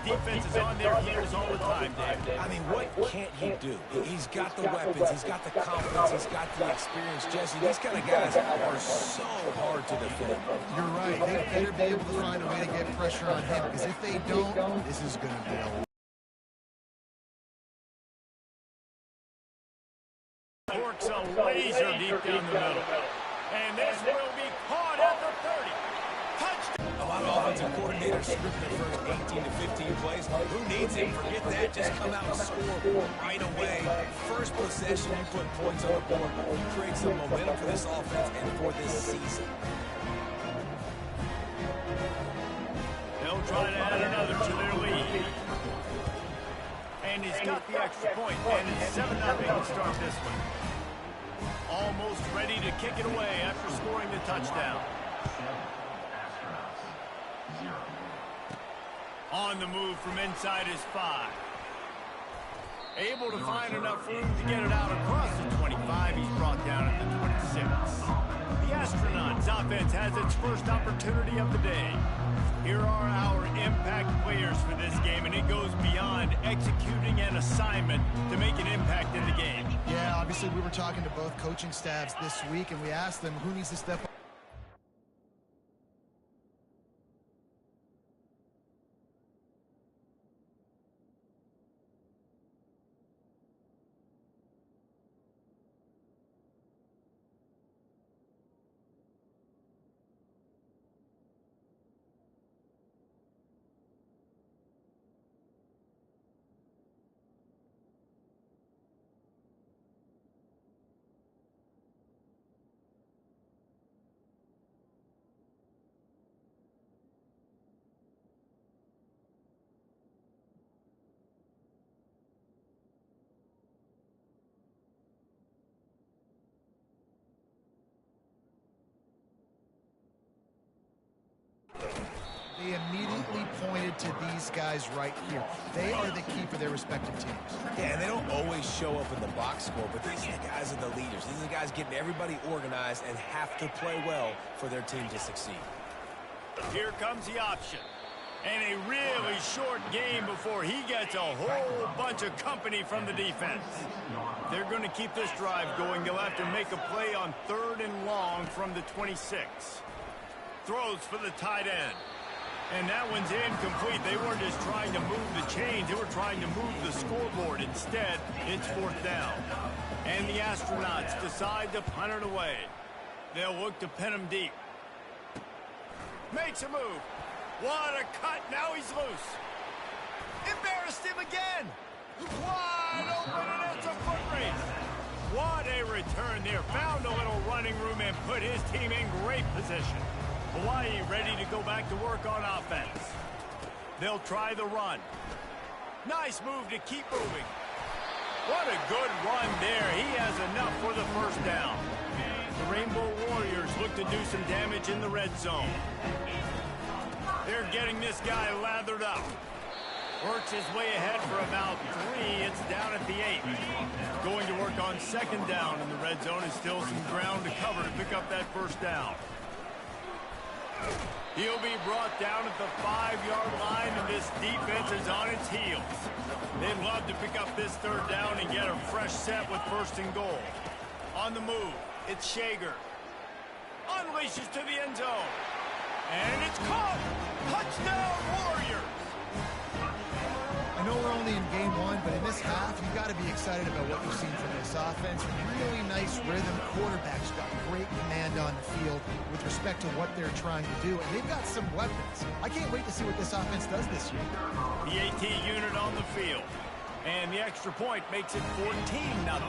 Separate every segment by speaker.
Speaker 1: defense is on their heels all the time, Dave.
Speaker 2: I mean, what can't he do? He's got the weapons, he's got the confidence, he's got the experience. Jesse, these kind of guys are so hard to defend.
Speaker 3: You're right. They better be able to find a way to get pressure on him, because if they don't, this is going to be a
Speaker 1: works a laser deep down the middle. And this will be caught at the 30. Touchdown!
Speaker 2: A lot of offensive coordinators script their first 18 to 15 plays. Who needs him? Forget that. Just come out and score right away. First possession, you put points on the board. You create some momentum for this offense and for this season.
Speaker 1: They'll try to add another to their lead. And he's got the extra point. And it's 7-0 to start this one. Almost ready to kick it away after scoring the touchdown. On the move from inside his 5. Able to find enough room to get it out across the 25. He's brought down at the 26. The Astronauts offense has its first opportunity of the day. Here are our impact players for this game, and it goes beyond executing an assignment to make an impact in the game.
Speaker 3: Yeah, obviously we were talking to both coaching staffs this week, and we asked them who needs to step up. They immediately pointed to these guys right here. They are the key for their respective teams.
Speaker 2: Yeah, and they don't always show up in the box score, but these are the guys are the leaders. These are the guys getting everybody organized and have to play well for their team to succeed.
Speaker 1: Here comes the option. And a really short game before he gets a whole bunch of company from the defense. They're going to keep this drive going. They'll have to make a play on 3rd and long from the 26. Throws for the tight end. And that one's incomplete. They weren't just trying to move the chains. They were trying to move the scoreboard. Instead, it's 4th down. And the Astronauts decide to punt it away. They'll look to pin him deep. Makes a move. What a cut. Now he's loose. Embarrassed him again. Wide open, and it's a foot race. What a return there. Found a little running room and put his team in great position. Hawaii ready to go back to work on offense. They'll try the run. Nice move to keep moving. What a good run there. He has enough for the first down. The Rainbow Warriors look to do some damage in the red zone. They're getting this guy lathered up. Works his way ahead for about 3. It's down at the 8. Going to work on 2nd down in the red zone, and still some ground to cover to pick up that first down. He'll be brought down at the 5-yard line, and this defense is on its heels. They'd love to pick up this 3rd down and get a fresh set with 1st and goal. On the move, it's Shager. Unleashes to the end zone. And it's caught! Touchdown, Warriors!
Speaker 3: I know we're only in game 1, but in this half, you've got to be excited about what you've seen from this offense. Really nice rhythm. Quarterback's got great command on the field with respect to what they're trying to do. And they've got some weapons. I can't wait to see what this offense does this year.
Speaker 1: The AT unit on the field. And the extra point makes it 14-0.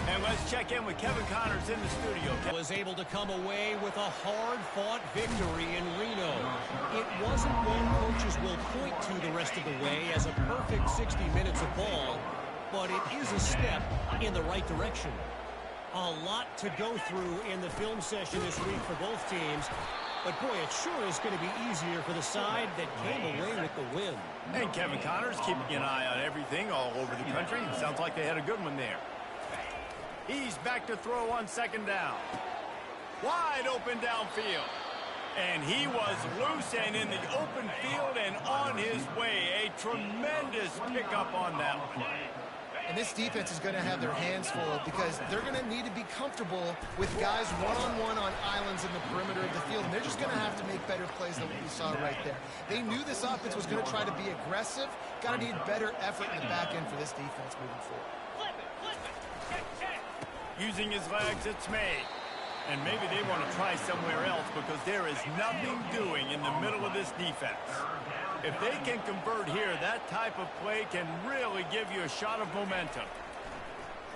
Speaker 1: And let's check in with Kevin Connors in the studio.
Speaker 4: Was able to come away with a hard-fought victory in Reno. It wasn't what coaches will point to the rest of the way as a perfect 60 minutes of ball, but it is a step in the right direction. A lot to go through in the film session this week for both teams. But, boy, it sure is going to be easier for the side that came away with the win.
Speaker 1: And Kevin Connors keeping an eye on everything all over the country. Sounds like they had a good one there. He's back to throw on 2nd down. Wide open downfield. And he was loose and in the open field and on his way. tremendous pickup on that one.
Speaker 3: And this defense is going to have their hands full because they're going to need to be comfortable with guys one-on-one on islands in the perimeter of the field. And they're just going to have to make better plays than what we saw right there. They knew this offense was going to try to be aggressive. Got to need better effort in the back end for this defense moving forward.
Speaker 1: Using his legs, it's made. And maybe they want to try somewhere else because there is nothing doing in the middle of this defense. If they can convert here, that type of play can really give you a shot of momentum.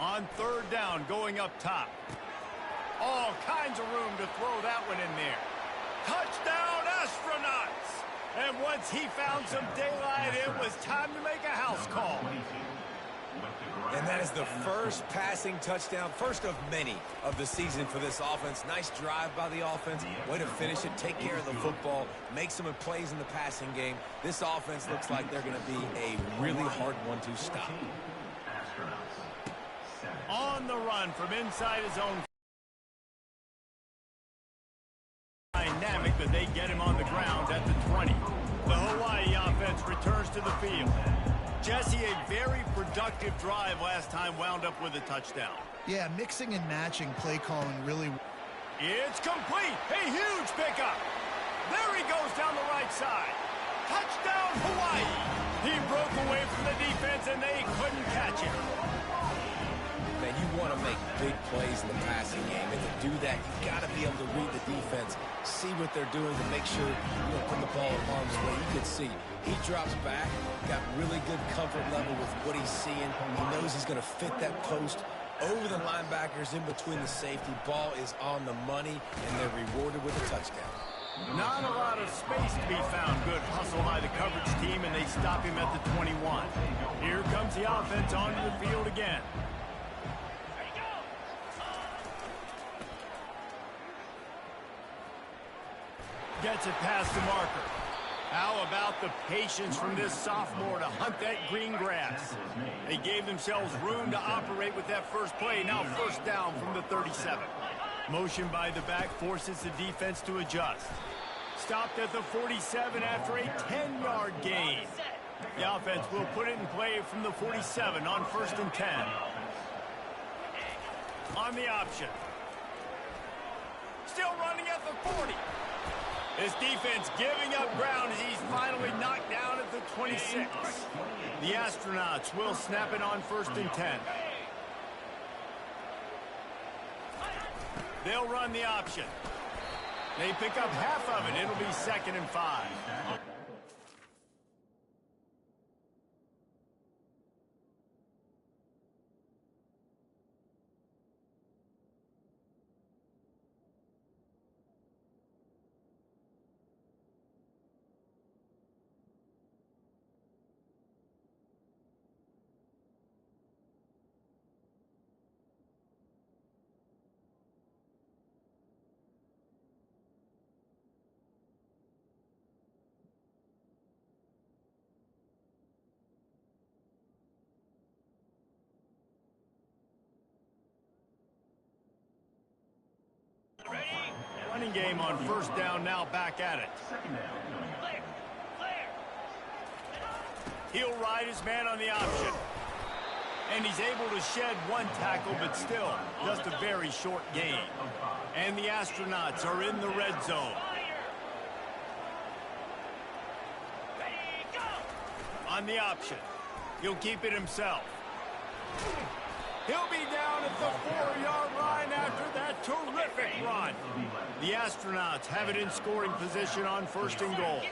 Speaker 1: On third down, going up top. All kinds of room to throw that one in there. Touchdown, Astronauts! And once he found some daylight, it was time to make a house call.
Speaker 2: And that is the first passing touchdown, first of many of the season for this offense. Nice drive by the offense. Way to finish it, take care of the football, make some plays in the passing game. This offense looks like they're going to be a really hard one to stop.
Speaker 1: On the run from inside his own. Dynamic, but they get him on the ground at the 20. The Hawaii offense returns to the field. Jesse, a very productive drive last time, wound up with a touchdown.
Speaker 3: Yeah, mixing and matching play calling really.
Speaker 1: It's complete. A huge pickup. There he goes down the right side. Touchdown, Hawaii. He broke away from the defense, and they couldn't catch him.
Speaker 2: Man, you want to make big plays in the passing game, and to do that, you got to be able to read the defense, see what they're doing to make sure you don't put the ball in harm's way. You can see he drops back, got really good comfort level with what he's seeing. He knows he's going to fit that post over the linebackers in between the safety. Ball is on the money, and they're rewarded with a touchdown.
Speaker 1: Not a lot of space to be found. Good hustle by the coverage team, and they stop him at the 21. Here comes the offense onto the field again. Gets it past the marker. How about the patience from this sophomore to hunt that green grass? They gave themselves room to operate with that first play. Now first down from the 37. Motion by the back forces the defense to adjust. Stopped at the 47 after a 10-yard gain. The offense will put it in play from the 47 on first and 10. On the option. Still running at the 40. This defense giving up ground as he's finally knocked down at the 26. The Astronauts will snap it on first and 10. They'll run the option. They pick up half of it. It'll be 2nd and 5. Running game on first down, now back at it. He'll ride his man on the option. And he's able to shed one tackle, but still just a very short gain. And the Astronauts are in the red zone. On the option. He'll keep it himself. He'll be down at the 4-yard line after that terrific run. The Astronauts have it in scoring position on first and goal.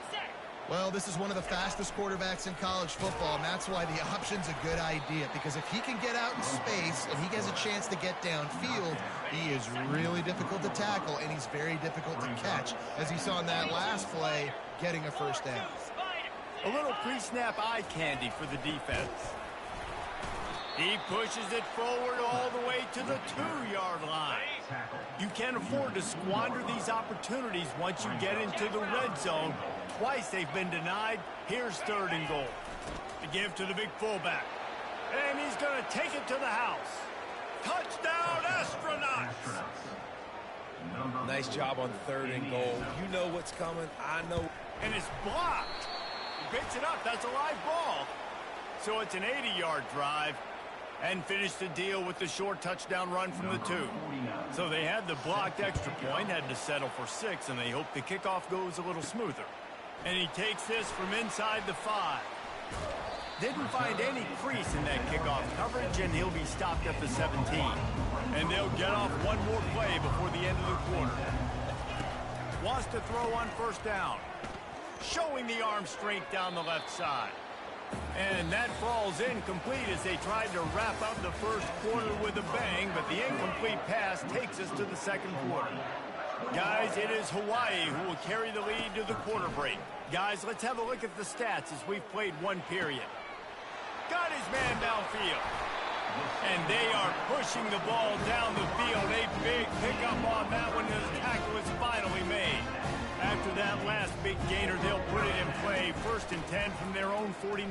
Speaker 3: Well, this is one of the fastest quarterbacks in college football, and that's why the option's a good idea, because if he can get out in space and he has a chance to get downfield, he is really difficult to tackle, and he's very difficult to catch, as you saw in that last play, getting a first down.
Speaker 1: A little pre-snap eye candy for the defense. He pushes it forward all the way to the 2-yard line. You can't afford to squander these opportunities once you get into the red zone. Twice they've been denied. Here's 3rd and goal. To give to the big fullback. And he's going to take it to the house. Touchdown, Astronauts!
Speaker 2: Nice job on 3rd and goal. You know what's coming. I know.
Speaker 1: And it's blocked. He picks it up. That's a live ball. So it's an 80-yard drive, and finished the deal with the short touchdown run from the 2. So they had the blocked extra point, had to settle for 6, and they hope the kickoff goes a little smoother. And he takes this from inside the 5. Didn't find any crease in that kickoff coverage, and he'll be stopped at the 17. And they'll get off one more play before the end of the quarter. Wants to throw on first down. Showing the arm strength down the left side. And that falls incomplete as they tried to wrap up the first quarter with a bang, but the incomplete pass takes us to the second quarter. Guys, it is Hawaii who will carry the lead to the quarter break. Guys, let's have a look at the stats as we've played one period. Got his man downfield. And they are pushing the ball down the field. A big pickup on that one as the tackle is finally made. After that last big gainer, they'll put it in play. 1st and 10 from their own 49.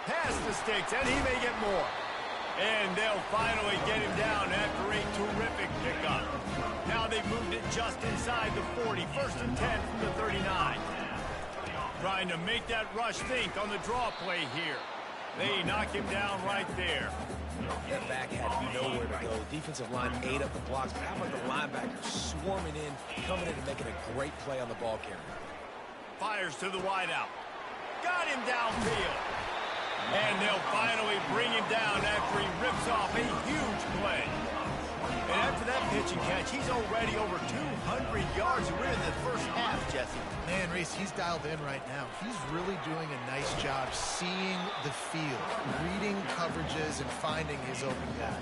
Speaker 1: Pass the sticks, and he may get more. And they'll finally get him down after a terrific pickup. Now they've moved it just inside the 40. 1st and 10 from the 39. Trying to make that rush think on the draw play here. They knock him down right there.
Speaker 2: That back had nowhere to go. Defensive line ate up the blocks, but how about the linebacker swarming in, coming in and making a great play on the ball carrier?
Speaker 1: Fires to the wideout. Got him downfield. And they'll finally bring him down after he rips off a huge play. And after that pitch and catch, he's already over 200 yards, and we're in the first half, Jesse.
Speaker 3: Man, Reese, he's dialed in right now. He's really doing a nice job seeing the field, reading coverages, and finding his open guy.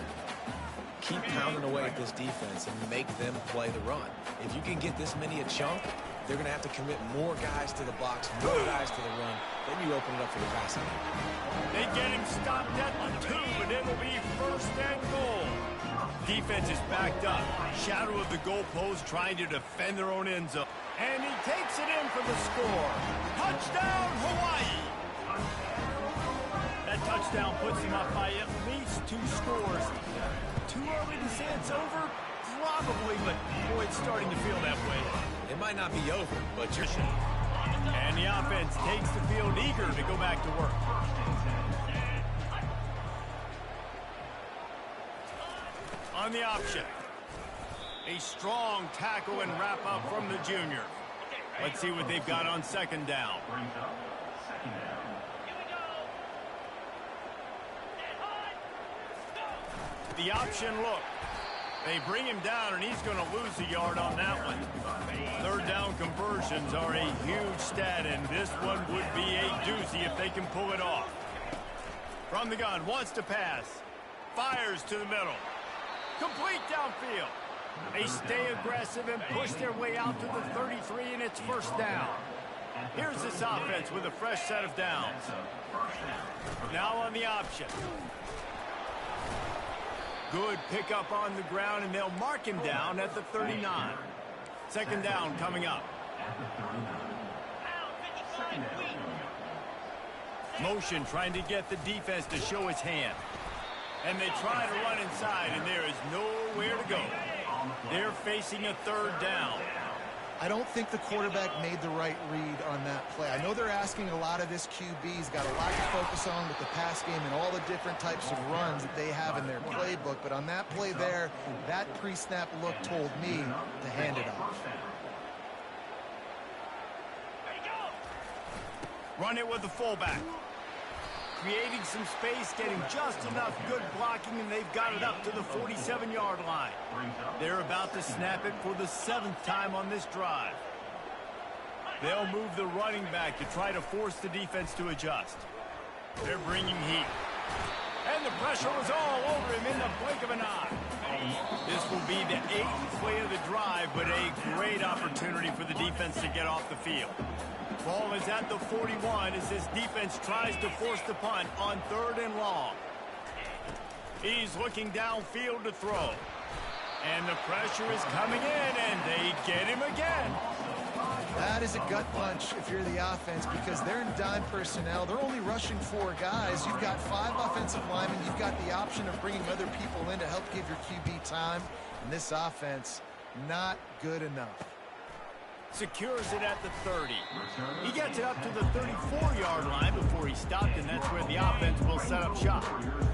Speaker 2: Keep pounding away at this defense and make them play the run. If you can get this many a chunk, they're going to have to commit more guys to the box, more guys to the run. Then you open it up for the passing.
Speaker 1: They get him stopped at the 2, and it'll be 1st and goal. Defense is backed up. Shadow of the goalpost trying to defend their own end zone. And he takes it in for the score. Touchdown, Hawaii! That touchdown puts them up by at least 2 scores. Too early to say it's over? Probably, but boy, it's starting to feel that way.
Speaker 2: It might not be over, but you're...
Speaker 1: And the offense takes the field eager to go back to work. On the option. A strong tackle and wrap up from the junior. Let's see what they've got on 2nd down. The option look. They bring him down, and he's going to lose a yard on that one. 3rd down conversions are a huge stat, and this one would be a doozy if they can pull it off. From the gun, wants to pass. Fires to the middle. Complete downfield. They stay aggressive and push their way out to the 33, and it's 1st down. Here's this offense with a fresh set of downs. Now on the option. Good pickup on the ground, and they'll mark him down at the 39. 2nd down coming up. Motion trying to get the defense to show its hand. And they try to run inside, and there is nowhere to go. They're facing a 3rd down.
Speaker 3: I don't think the quarterback made the right read on that play. I know they're asking a lot of this QB. He's got a lot to focus on with the pass game and all the different types of runs that they have in their playbook. But on that play there, that pre-snap look told me to hand it off.
Speaker 1: Run it with the fullback. Creating some space, getting just enough good blocking, and they've got it up to the 47-yard line. They're about to snap it for the 7th time on this drive. They'll move the running back to try to force the defense to adjust. They're bringing heat. And the pressure was all over him in the blink of an eye. This will be the 8th play of the drive, but a great opportunity for the defense to get off the field. Ball is at the 41 as this defense tries to force the punt on 3rd and long. He's looking downfield to throw. And the pressure is coming in, and they get him again.
Speaker 3: That is a gut punch if you're the offense, because they're in dime personnel. They're only rushing 4 guys. You've got 5 offensive linemen. You've got the option of bringing other people in to help give your QB time. And this offense, not good enough.
Speaker 1: Secures it at the 30. He gets it up to the 34-yard line before he stopped, and that's where the offense will set up shop.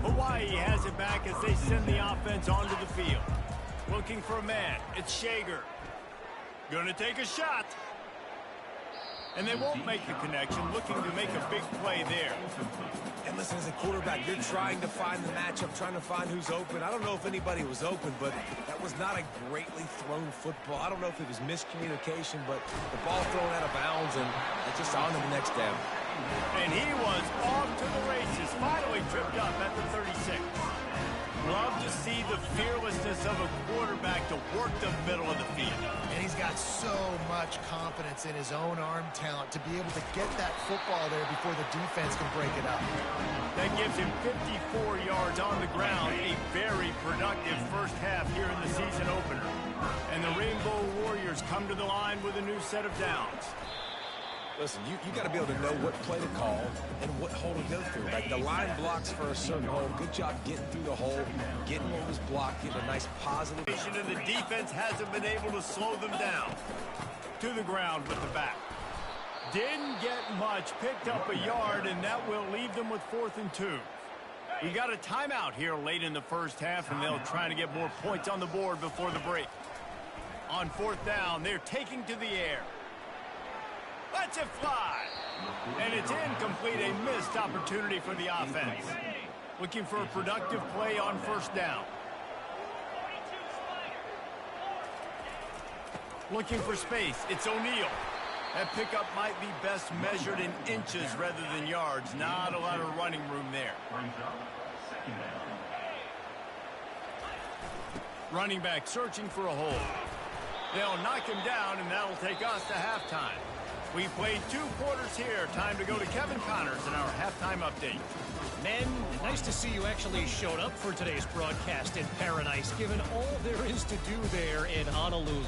Speaker 1: Hawaii has it back as they send the offense onto the field. Looking for a man. It's Shager. Gonna take a shot. And they won't make the connection, looking to make a big play there.
Speaker 2: And listen, as a quarterback, you're trying to find the matchup, trying to find who's open. I don't know if anybody was open, but that was not a greatly thrown football. I don't know if it was miscommunication, but the ball thrown out of bounds, and it's just on to the next down.
Speaker 1: And he was off to the races, finally tripped up at the 36. Love to see the fearlessness of a quarterback to work the middle of the field.
Speaker 3: And he's got so much confidence in his own arm talent to be able to get that football there before the defense can break it up.
Speaker 1: That gives him 54 yards on the ground, a very productive first half here in the season opener. And the Rainbow Warriors come to the line with a new set of downs.
Speaker 2: Listen, you got to be able to know what play to call and what hole to go through. Like the line blocks for a certain hole. Good job getting through the hole, getting what was blocked, getting a nice positive.
Speaker 1: And the defense hasn't been able to slow them down. To the ground with the back. Didn't get much, picked up a yard, and that will leave them with 4th and 2. We got a timeout here late in the first half, and they'll try to get more points on the board before the break. On 4th down, they're taking to the air. Lets it fly. And it's incomplete, a missed opportunity for the offense. Looking for a productive play on 1st down. Looking for space. It's O'Neal. That pickup might be best measured in inches rather than yards. Not a lot of running room there. Running back searching for a hole. They'll knock him down, and that'll take us to halftime. We played 2 quarters here. Time to go to Kevin Connors in our halftime update.
Speaker 4: Men, nice to see you actually showed up for today's broadcast in Paradise, given all there is to do there in Honolulu.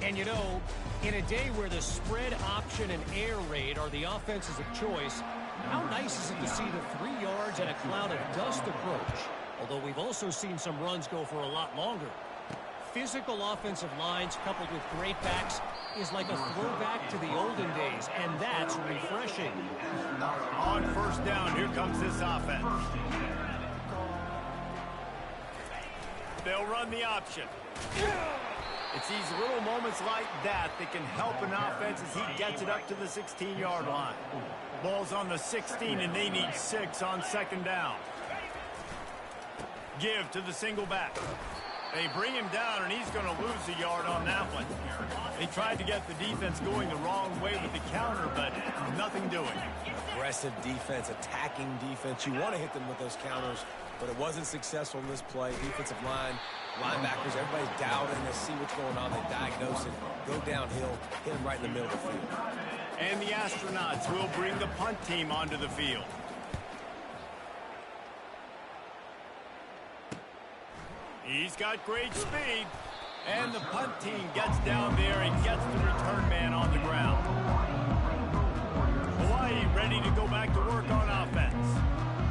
Speaker 4: And you know, in a day where the spread option and air raid are the offenses of choice, how nice is it to see the 3 yards and a cloud of dust approach? Although we've also seen some runs go for a lot longer. Physical offensive lines coupled with great backs is like a throwback to the olden days, and that's refreshing.
Speaker 1: On 1st down, here comes this offense. They'll run the option. It's these little moments like that that can help an offense as he gets it up to the 16-yard line. Ball's on the 16, and they need 6 on 2nd down. Give to the single back. They bring him down, and he's going to lose a yard on that one. They tried to get the defense going the wrong way with the counter, but nothing doing.
Speaker 2: Aggressive defense, attacking defense. You want to hit them with those counters, but it wasn't successful in this play. Defensive line, linebackers, everybody's doubting. They see what's going on. They diagnose it, go downhill, hit him right in the middle of the field.
Speaker 1: And the Astronauts will bring the punt team onto the field. He's got great speed. And the punt team gets down there and gets the return man on the ground. Hawaii ready to go back to work on offense.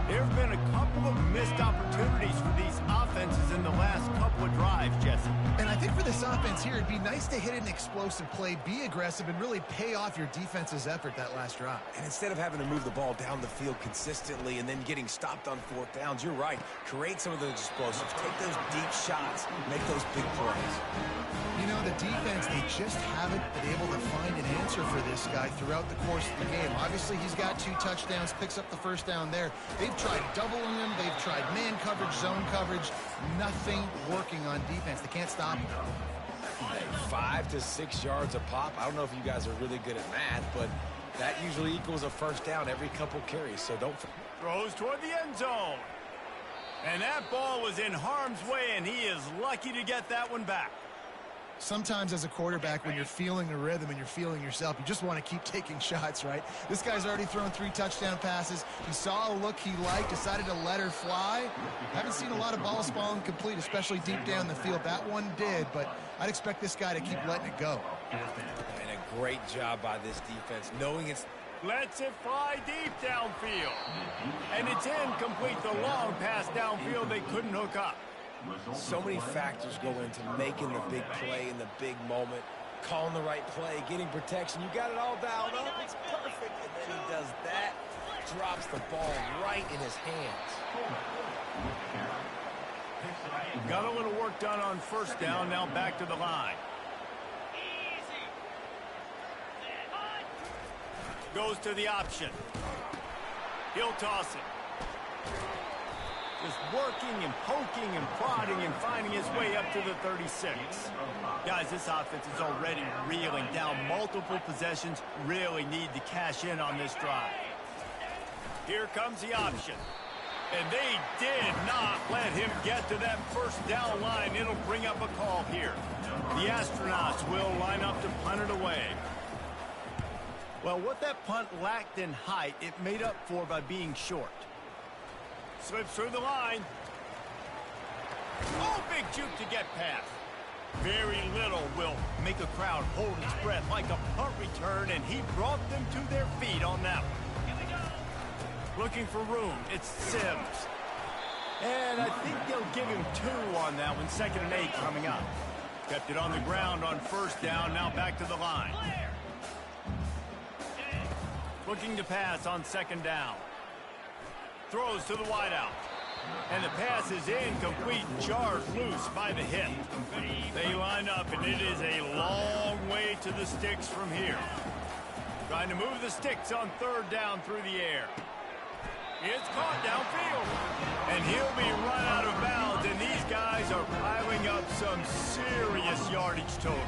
Speaker 1: There have been a couple of missed opportunities for these offenses in the last couple of drives, Jesse.
Speaker 3: And I think for this offense here, it'd be nice to hit an explosive play, be aggressive, and really pay off your defense's effort that last drive.
Speaker 2: And instead of having to move the ball down the field consistently and then getting stopped on 4th downs, you're right. Create some of those explosives. Take those deep shots. Make those big plays.
Speaker 3: You know, the defense, they just haven't been able to find an answer for this guy throughout the course of the game. Obviously, he's got 2 touchdowns, picks up the 1st down there. They've tried doubling him. They've tried man coverage, zone coverage. Nothing working on defense. They can't stop him.
Speaker 2: 5 to 6 yards a pop. I don't know if you guys are really good at math, but that usually equals a 1st down every couple carries, so don't...
Speaker 1: Throws toward the end zone. And that ball was in harm's way, and he is lucky to get that one back.
Speaker 3: Sometimes as a quarterback, when you're feeling the rhythm and you're feeling yourself, you just want to keep taking shots, right? This guy's already thrown 3 touchdown passes. He saw a look he liked, decided to let her fly. Haven't seen a lot of balls falling complete, especially deep down the field. That one did, but I'd expect this guy to keep letting it go.
Speaker 2: And a great job by this defense, knowing it's...
Speaker 1: Lets it fly deep downfield. And it's incomplete. The long pass downfield, they couldn't hook up.
Speaker 2: So many factors go into making the big play in the big moment. calling the right play, getting protection. You got it all dialed up. It's perfect. And then he does that, drops the ball right in his hands.
Speaker 1: Got a little work done on first down. Now back to the line. Goes to the option. He'll toss it. Just working and poking and prodding and finding his way up to the 36. Guys, this offense is already reeling down multiple possessions. Really need to cash in on this drive. Here comes the option. And they did not let him get to that first down line. It'll bring up a call here. The Astronauts will line up to punt it away. Well, what that punt lacked in height, it made up for by being short. Slips through the line. Oh, big juke to get past. Very little will make a crowd hold its breath like a punt return, and he brought them to their feet on that one. Looking for room. It's Sims. And I think they'll give him 2 on that one. 2nd and 8 coming up. Kept it on the ground on first down. Now back to the line. Looking to pass on 2nd down. Throws to the wideout. And the pass is incomplete. Jarred loose by the hit. They line up, and it is a long way to the sticks from here. Trying to move the sticks on 3rd down through the air. It's caught downfield. And he'll be run out of bounds, and these guys are piling up some serious yardage total.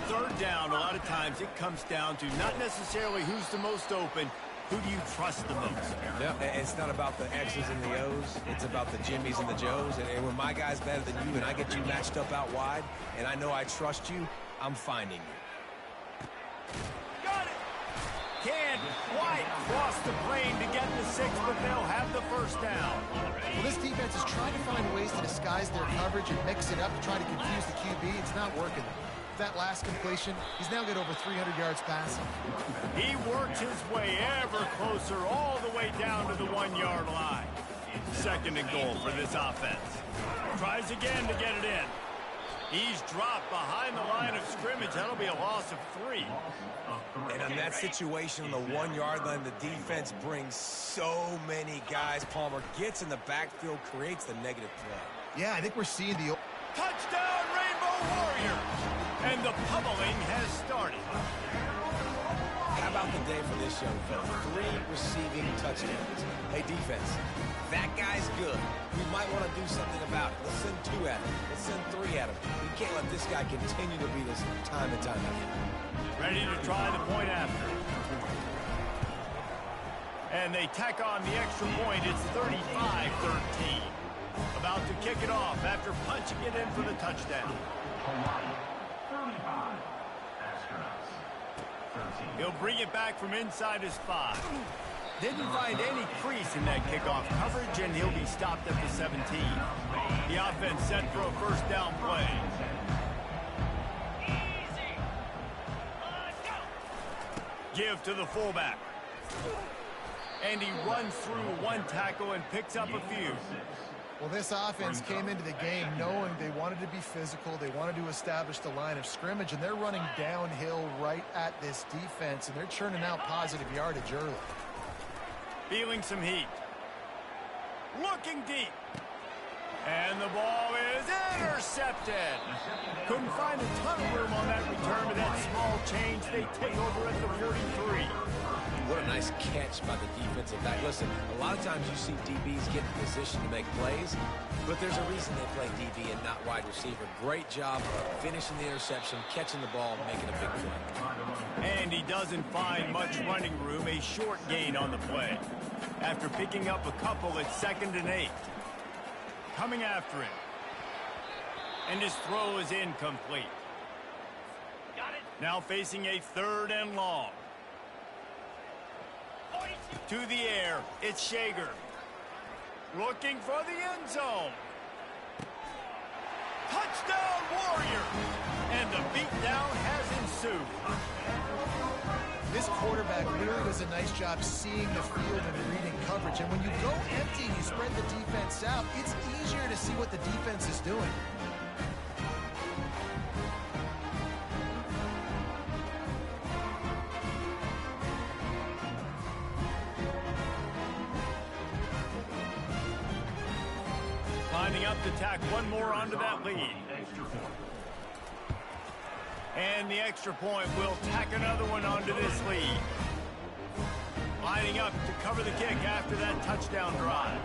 Speaker 1: 3rd down, a lot of times it comes down to not necessarily who's the most open, who do you trust the most?
Speaker 2: Yeah, it's not about the X's and the O's. It's about the Jimmys and the Joes. And when my guy's better than you and I get you matched up out wide, and I know I trust you, I'm finding you.
Speaker 1: Got it! Can't quite cross the plane to get the 6, but they'll have the first down.
Speaker 3: Well, this defense is trying to find ways to disguise their coverage and mix it up to try to confuse the QB. It's not working. That last completion, he's now got over 300 yards passing.
Speaker 1: He works his way ever closer all the way down to the 1-yard line. 2nd and goal for this offense. Tries again to get it in. He's dropped behind the line of scrimmage. That'll be a loss of 3.
Speaker 2: And in that situation on the 1-yard line, the defense brings so many guys. Palmer gets in the backfield, creates the negative play.
Speaker 3: Yeah, I think we're seeing the...
Speaker 1: Touchdown, Rainbow Warriors! And the pummeling has started.
Speaker 2: How about the day for this young fella? 3 receiving touchdowns. Hey, defense, that guy's good. We might want to do something about it. Let's send 2 at him. Let's send 3 at him. We can't let this guy continue to beat us time and time again.
Speaker 1: Ready to try the point after. And they tack on the extra point. It's 35-13. About to kick it off after punching it in for the touchdown. He'll bring it back from inside his 5. Didn't find any crease in that kickoff coverage, and he'll be stopped at the 17. The offense set for a first down play. Give to the fullback. And he runs through 1 tackle and picks up a few.
Speaker 3: Well, this offense came into the game knowing they wanted to be physical. They wanted to establish the line of scrimmage, and they're running downhill right at this defense, and they're churning out positive yardage early.
Speaker 1: Feeling some heat. Looking deep. And the ball is intercepted. Couldn't find a ton of room on that return to that small change. They take over at the 43.
Speaker 2: What a nice catch by the defensive back. Listen, a lot of times you see DBs get in position to make plays, but there's a reason they play DB and not wide receiver. Great job finishing the interception, catching the ball, and making a big play.
Speaker 1: And he doesn't find much running room. A short gain on the play. After picking up a couple, it's 2nd and 8. Coming after him. And his throw is incomplete. Got it. Now facing a 3rd and long. To the air, it's Shager. Looking for the end zone. Touchdown, Warriors! And the beatdown has ensued.
Speaker 3: This quarterback really does a nice job seeing the field and reading coverage. And when you go empty and you spread the defense out, it's easier to see what the defense is doing.
Speaker 1: Lining up to tack one more onto that lead. And the extra point will tack another one onto this lead. Lining up to cover the kick after that touchdown drive.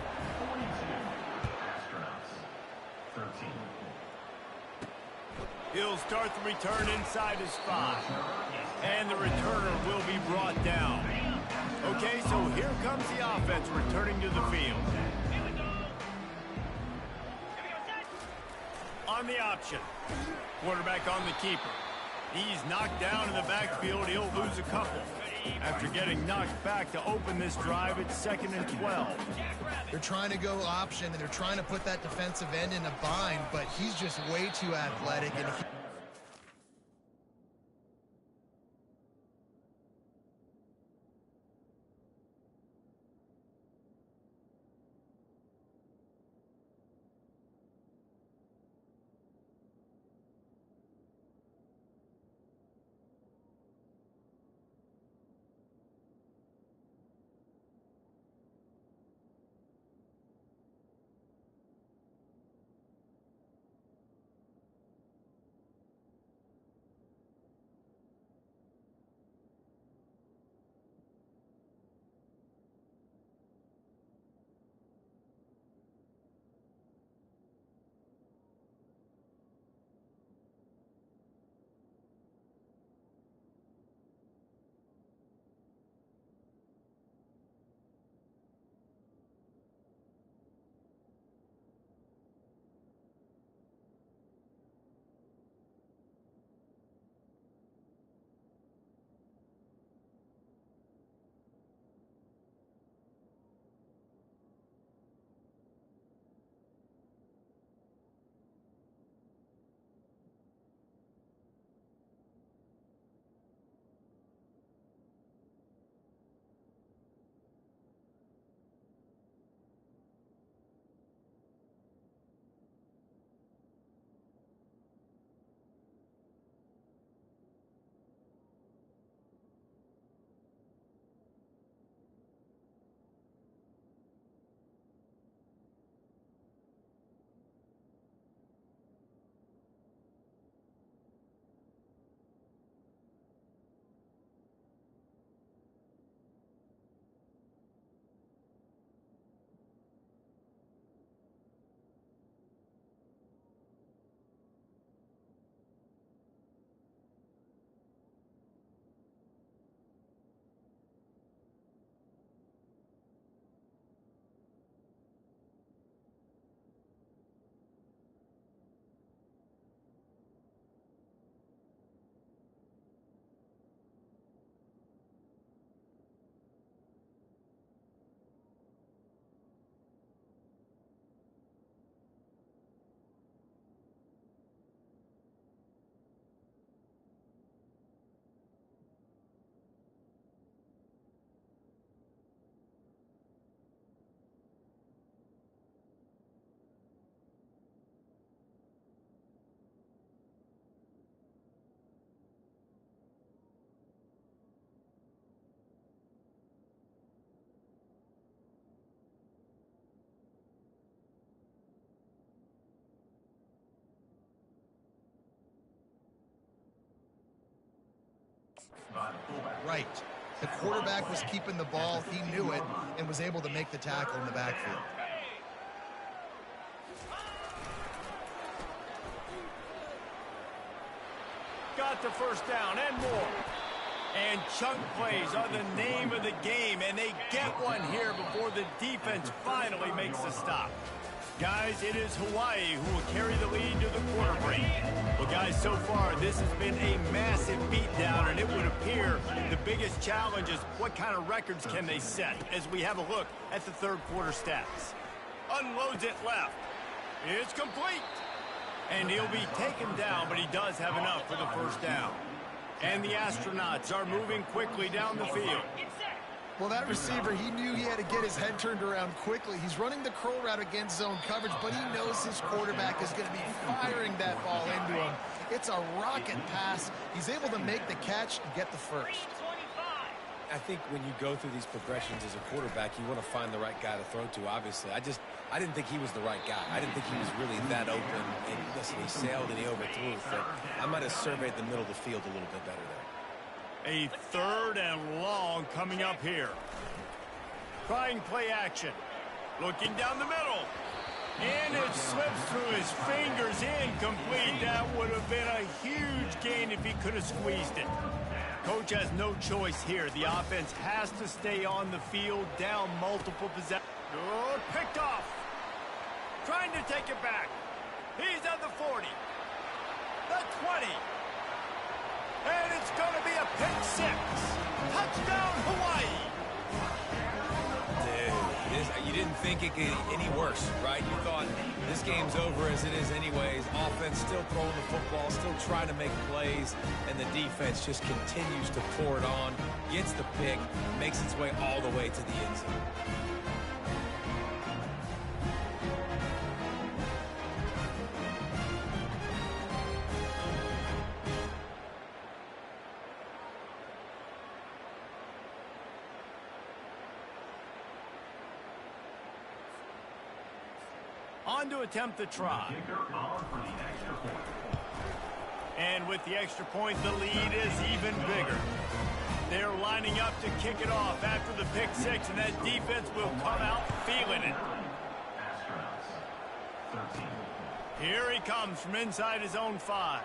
Speaker 1: He'll start the return inside his 5. And the returner will be brought down. Okay, so here comes the offense returning to the field. On the option. Quarterback on the keeper. He's knocked down in the backfield. He'll lose a couple. After getting knocked back to open this drive, it's 2nd and 12.
Speaker 3: They're trying to go option, and they're trying to put that defensive end in a bind, but he's just way too athletic. And right. The quarterback was keeping the ball. He knew it and was able to make the tackle in the backfield.
Speaker 1: Got the first down and more. And chunk plays are the name of the game, and they get one here before the defense finally makes the stop. Guys, it is Hawaii who will carry the lead to the quarter break. Well, guys, so far, this has been a massive beatdown, and it would appear the biggest challenge is what kind of records can they set as we have a look at the third quarter stats. Unloads it left. It's complete. And he'll be taken down, but he does have enough for the first down. And the Astronauts are moving quickly down the field.
Speaker 3: Well, that receiver, he knew he had to get his head turned around quickly. He's running the curl route against zone coverage, but he knows his quarterback is going to be firing that ball into him. It's a rocket pass. He's able to make the catch and get the first.
Speaker 2: I think when you go through these progressions as a quarterback, you want to find the right guy to throw to, obviously. I didn't think he was the right guy. I didn't think he was really that open. And listen, he sailed and he overthrew. So I might have surveyed the middle of the field a little bit better there.
Speaker 1: A 3rd and long coming up here. Trying play action. Looking down the middle. And it slips through his fingers. Incomplete. That would have been a huge gain if he could have squeezed it. Coach has no choice here. The offense has to stay on the field, down multiple possessions. Oh, picked off. Trying to take it back. He's at the 40. The 20. And it's going to be a pick 6. Touchdown, Hawaii.
Speaker 2: You didn't think it could get any worse, right? You thought this game's over as it is anyways. Offense still throwing the football, still trying to make plays, and the defense just continues to pour it on, gets the pick, makes its way all the way to the end zone.
Speaker 1: On to attempt the try. And with the extra point, the lead is even bigger. They're lining up to kick it off after the pick 6, and that defense will come out feeling it. Here he comes from inside his own 5.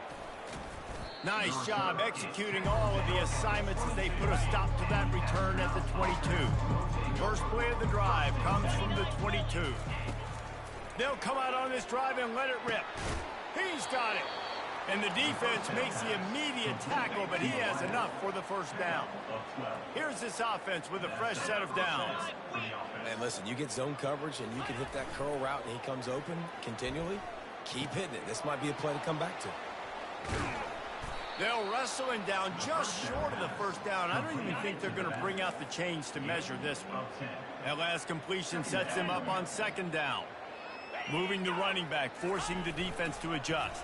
Speaker 1: Nice job executing all of the assignments as they put a stop to that return at the 22. First play of the drive comes from the 22. They'll come out on this drive and let it rip. He's got it. And the defense makes the immediate tackle, but he has enough for the first down. Here's this offense with a fresh set of downs.
Speaker 2: Man, listen, you get zone coverage and you can hit that curl route and he comes open continually. Keep hitting it. This might be a play to come back to.
Speaker 1: They'll wrestle him down just short of the first down. I don't even think they're going to bring out the chains to measure this one. That last completion sets him up on 2nd down. Moving the running back, forcing the defense to adjust.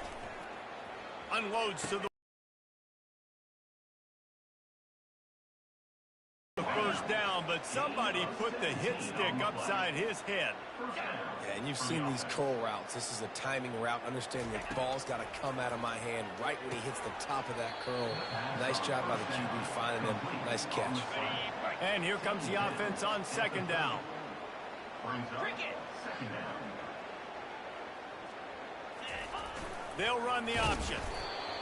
Speaker 1: Unloads to the first down, but somebody put the hit stick upside his head.
Speaker 2: Yeah, and you've seen these curl routes. This is a timing route. Understand the ball's got to come out of my hand right when he hits the top of that curl. Nice job by the QB finding him. Nice catch.
Speaker 1: And here comes the offense on 2nd down. They'll run the option.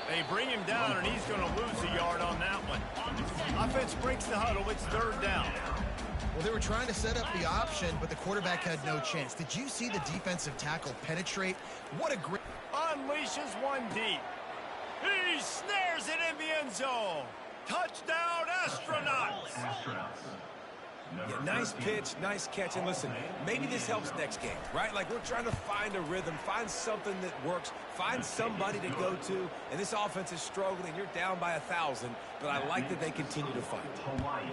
Speaker 1: They bring him down, and he's going to lose a yard on that one. Offense breaks the huddle. It's 3rd down.
Speaker 3: Well, they were trying to set up the option, but the quarterback had no chance. Did you see the defensive tackle penetrate? What a great...
Speaker 1: Unleashes one deep. He snares it in the end zone. Touchdown, Astronauts.
Speaker 2: Yeah, nice pitch, nice catch. And listen, maybe this helps next game, right? Like, we're trying to find a rhythm, find something that works, find somebody to go to. And this offense is struggling. You're down by 1,000, but I like that they continue to fight.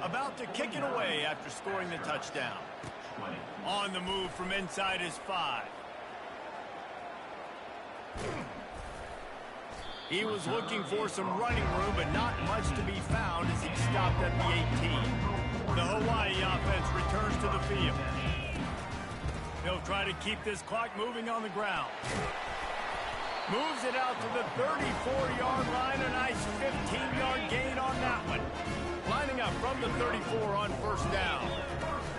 Speaker 1: About to kick it away after scoring the touchdown. On the move from inside his 5. He was looking for some running room, but not much to be found as he stopped at the 18. The Hawaii offense returns to the field. They'll try to keep this clock moving on the ground. Moves it out to the 34-yard line. A nice 15-yard gain on that one. Lining up from the 34 on 1st down.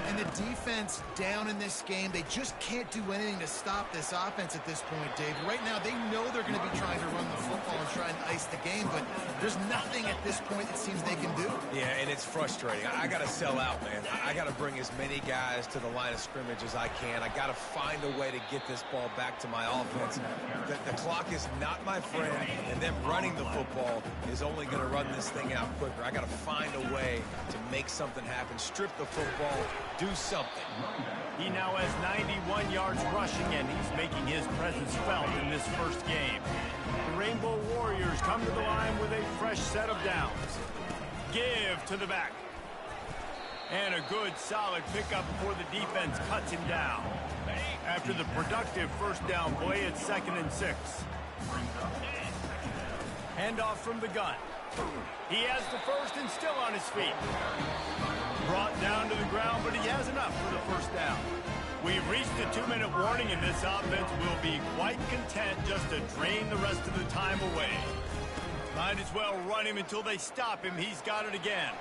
Speaker 3: And the defense down in this game, they just can't do anything to stop this offense at this point, Dave. Right now, they know they're going to be trying to run the football and try and ice the game, but there's nothing at this point it seems they can do. Yeah,
Speaker 2: and it's frustrating. I got to sell out, man. I got to bring as many guys to the line of scrimmage as I can. I got to find a way to get this ball back to my offense. The clock is not my friend, and them running the football is only going to run this thing out quicker. I got to find a way to make something happen, strip the football, do something.
Speaker 1: He now has 91 yards rushing, and he's making his presence felt in this first game. The Rainbow Warriors come to the line with a fresh set of downs. Give to the back. And a good, solid pickup before the defense cuts him down. After the productive first down play, it's 2nd and 6. Handoff from the gun. He has the first and still on his feet. Brought down to the ground, but he has enough for the first down. We've reached the 2-minute warning, and this offense will be quite content just to drain the rest of the time away. Might as well run him until they stop him. He's got it again.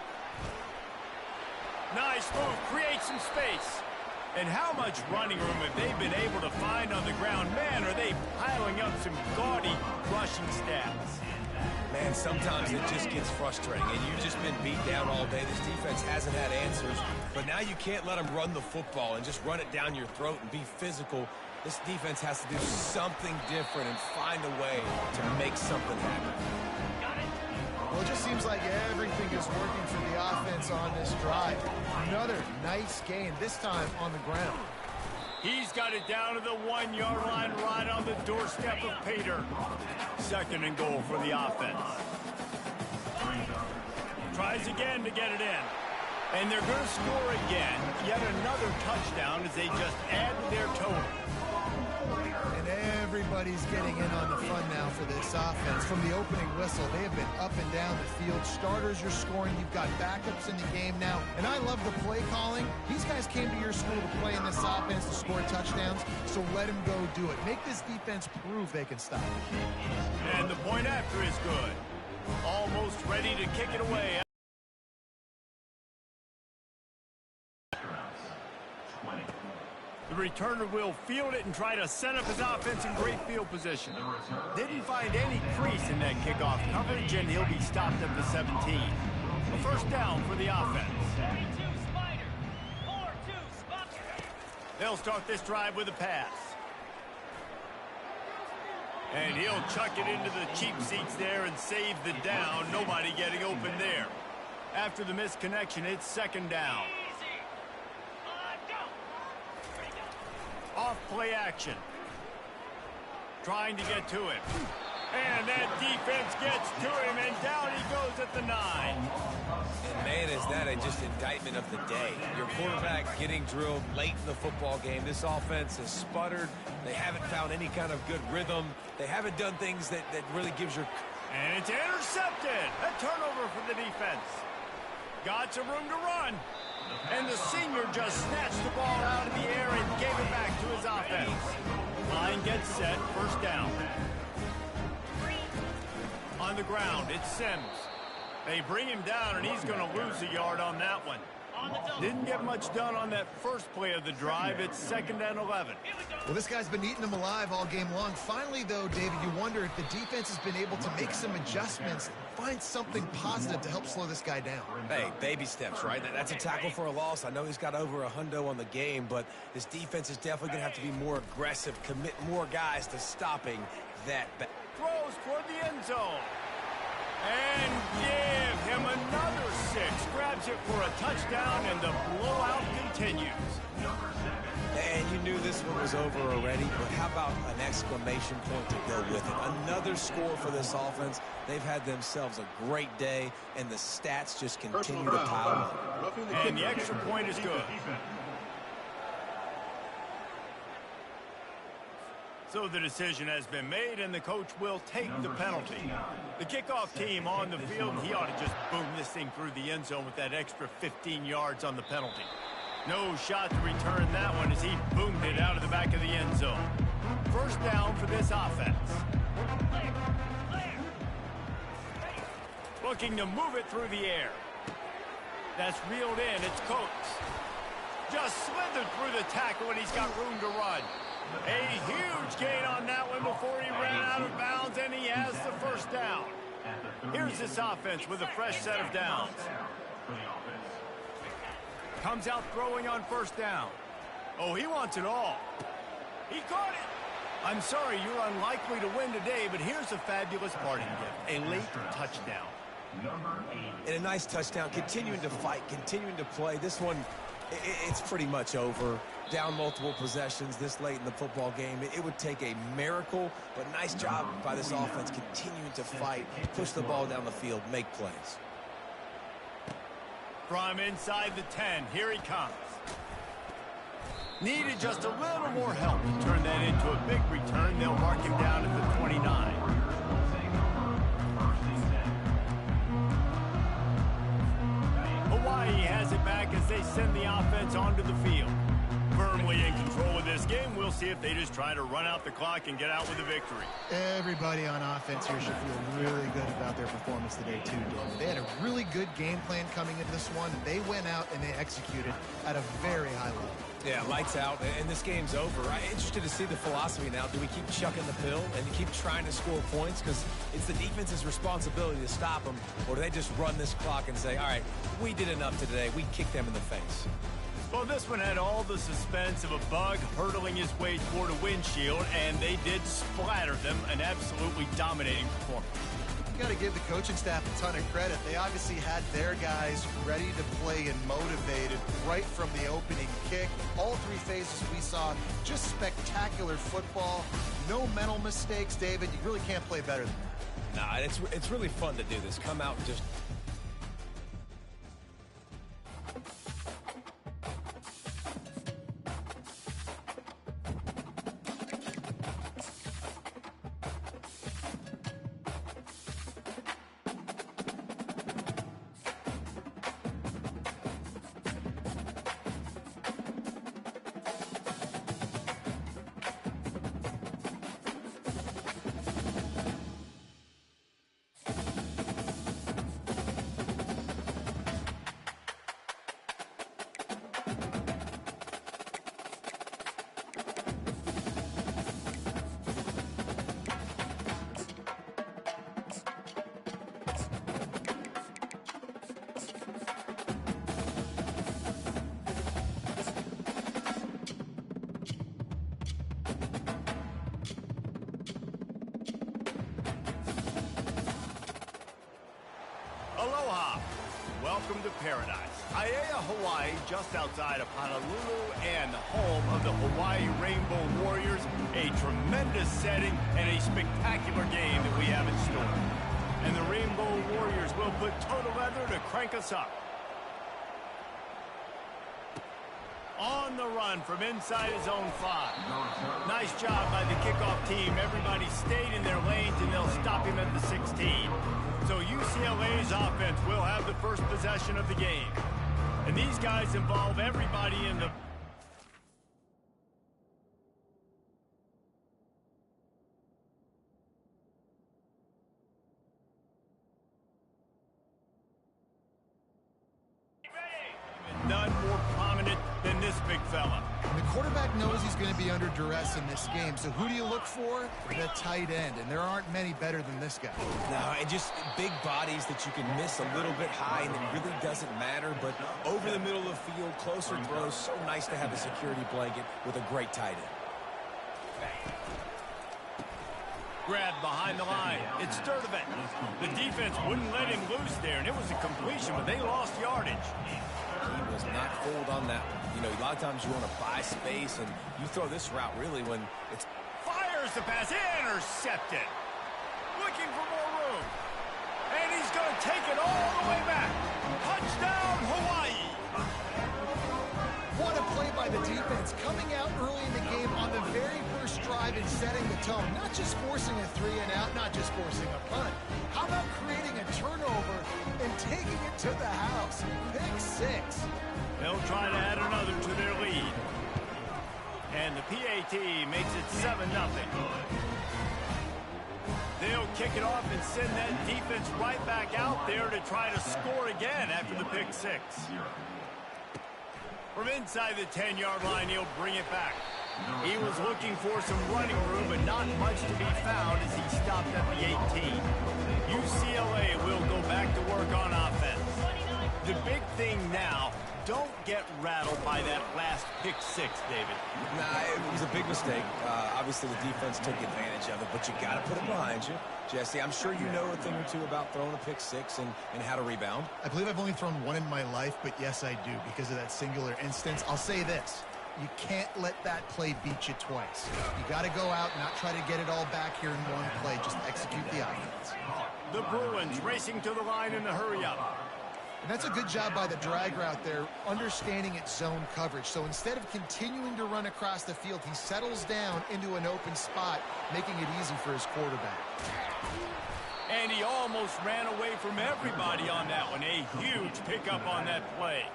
Speaker 1: Nice move, create some space. And how much running room have they been able to find on the ground? Man, are they piling up some gaudy rushing stats.
Speaker 2: Man, sometimes it just gets frustrating, and you've just been beat down all day. This defense hasn't had answers, but now you can't let them run the football and just run it down your throat and be physical. This defense has to do something different and find a way to make something happen.
Speaker 3: Well, it just seems like everything is working for the offense on this drive. Another nice gain, this time on the ground.
Speaker 1: He's got it down to the 1-yard line right on the doorstep of Pater. 2nd and goal for the offense. Tries again to get it in. And they're going to score again. Yet another touchdown as they just add to their total.
Speaker 3: And everybody's getting in on the fun now for this offense. From the opening whistle, they have been up and down the field. Starters are scoring. You've got backups in the game now. And I love the play calling. These guys came to your school to play in this offense to score touchdowns, so let them go do it. Make this defense prove they can stop it.
Speaker 1: And the point after is good. Almost ready to kick it away. The returner will field it and try to set up his offense in great field position. Didn't find any crease in that kickoff coverage, and he'll be stopped at the 17. A first down for the offense. They'll start this drive with a pass. And he'll chuck it into the cheap seats there and save the down. Nobody getting open there. After the misconnection, it's 2nd down. Off play action. Trying to get to him. And that defense gets to him, and down he goes at the 9.
Speaker 2: And man, is that just indictment of the day. Your quarterback getting drilled late in the football game. This offense has sputtered. They haven't found any kind of good rhythm. They haven't done things that really gives your...
Speaker 1: And it's intercepted. A turnover for the defense. Got some room to run. And the senior just snatched the ball out of the air and gave it back to his offense. Line gets set, first down. On the ground, it's Sims. They bring him down, and he's going to lose a yard on that one. Didn't get much done on that first play of the drive. It's 2nd and 11.
Speaker 3: Well, this guy's been eating them alive all game long. Finally, though, David, you wonder if the defense has been able to make some adjustments, find something positive to help slow this guy down.
Speaker 2: Hey, baby steps, right? That's a tackle for a loss. I know he's got over a hundo on the game, but this defense is definitely going to have to be more aggressive, commit more guys to stopping that.
Speaker 1: Throws toward the end zone. And give him another 6. Grabs it for a touchdown, and the blowout continues.
Speaker 2: And you knew this one was over already, but how about an exclamation point to go with it? Another score for this offense. They've had themselves a great day, and the stats just continue to pile up.
Speaker 1: And the extra point is good. So the decision has been made, and the coach will take the penalty. The kickoff team on the field, he ought to just boom this thing through the end zone with that extra 15 yards on the penalty. No shot to return that one as he boomed it out of the back of the end zone. First down for this offense. Looking to move it through the air. That's reeled in. It's Coates. Just slithered through the tackle, and he's got room to run. A huge gain on that one before he ran out of bounds, and he has the first down. Here's this offense with a fresh set of downs. Comes out throwing on first down. Oh, he wants it all. He caught it. I'm sorry, you're unlikely to win today, but here's a fabulous parting gift. A late touchdown.
Speaker 2: And a nice touchdown, continuing to fight, continuing to play. This one, it's pretty much over. Down multiple possessions this late in the football game. It would take a miracle, but nice job by this offense continuing to fight, push the ball down the field, make plays.
Speaker 1: From inside the 10, here he comes. Needed just a little more help to turn that into a big return. They'll mark him down at the 29. back as they send the offense onto the field. Firmly in control of this game, we'll see if they just try to run out the clock and get out with a victory.
Speaker 3: Everybody on offense here should feel really good about their performance today, too, David. They had a really good game plan coming into this one, and they went out and they executed at a very high level.
Speaker 2: Yeah, lights out, and this game's over. I'm interested to see the philosophy now. Do we keep chucking the pill and keep trying to score points? Because it's the defense's responsibility to stop them. Or do they just run this clock and say, all right, we did enough today. We kicked them in the face.
Speaker 1: Well, this one had all the suspense of a bug hurtling his way toward a windshield, and they did splatter them, an absolutely dominating performance.
Speaker 3: You got to give the coaching staff a ton of credit. They obviously had their guys ready to play and motivated right from the opening kick. All three phases we saw, just spectacular football. No mental mistakes, David. You really can't play better than that.
Speaker 2: Nah, it's really fun to do this. Come out and just...
Speaker 1: Aloha. Welcome to paradise. Aiea, Hawaii, just outside of Honolulu and the home of the Hawaii Rainbow Warriors. A tremendous setting and a spectacular game that we have in store. And the Rainbow Warriors will put total leather to crank us up. On the run from inside his own 5. Nice job by the kickoff team. Everybody stayed in their lanes, and they'll stop him at the 16. So UCLA's offense will have the first possession of the game. And these guys involve everybody in the... None more prominent than this big fella.
Speaker 3: And the quarterback knows he's going to be under duress in this game. So who do you look for? The tight end. And there aren't many better than this guy.
Speaker 2: No, and just big bodies that you can miss a little bit high, and it really doesn't matter. But over the middle of the field, closer throws, so nice to have a security blanket with a great tight end.
Speaker 1: Grabbed behind the line. It's Sturdivant. The defense wouldn't let him loose there, and it was a completion, but they lost yardage.
Speaker 2: He was not fooled on that one. You know, a lot of times you want to buy space, and you throw this route really when it's...
Speaker 1: Fires the pass. Intercepted. Looking for more room. And he's going to take it all the way back. Touchdown, Hawaii.
Speaker 3: What a play by the defense. Coming out early in the game on the very first drive and setting the tone. Not just forcing a 3-and-out, not just forcing a punt. How about creating a turnover and taking it to the house? Pick 6.
Speaker 1: They'll try to add another to their lead. And the PAT makes it 7-0. They'll kick it off and send that defense right back out there to try to score again after the pick 6. From inside the 10-yard line, he'll bring it back. He was looking for some running room, but not much to be found as he stopped at the 18. UCLA will go back to work on offense. The big thing now, don't get rattled by that last pick 6, David.
Speaker 2: Nah, it was a big mistake. Obviously, the defense took advantage of it, but you got to put it behind you. Jesse, I'm sure you know a thing or two about throwing a pick 6 and how to rebound.
Speaker 3: I believe I've only thrown one in my life, but yes, I do because of that singular instance. I'll say this. You can't let that play beat you twice. You got to go out and not try to get it all back here in one play. Just execute the offense.
Speaker 1: The Bruins racing to the line in the hurry-up.
Speaker 3: And that's a good job by the drag route there, understanding its zone coverage. So instead of continuing to run across the field, he settles down into an open spot, making it easy for his quarterback.
Speaker 1: And he almost ran away from everybody on that one. A huge pickup on that play.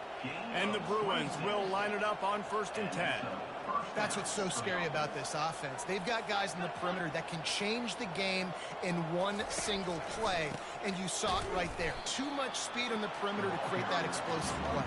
Speaker 1: And the Bruins will line it up on 1st and 10.
Speaker 3: That's what's so scary about this offense. They've got guys in the perimeter that can change the game in one single play, and you saw it right there. Too much speed on the perimeter to create that explosive play.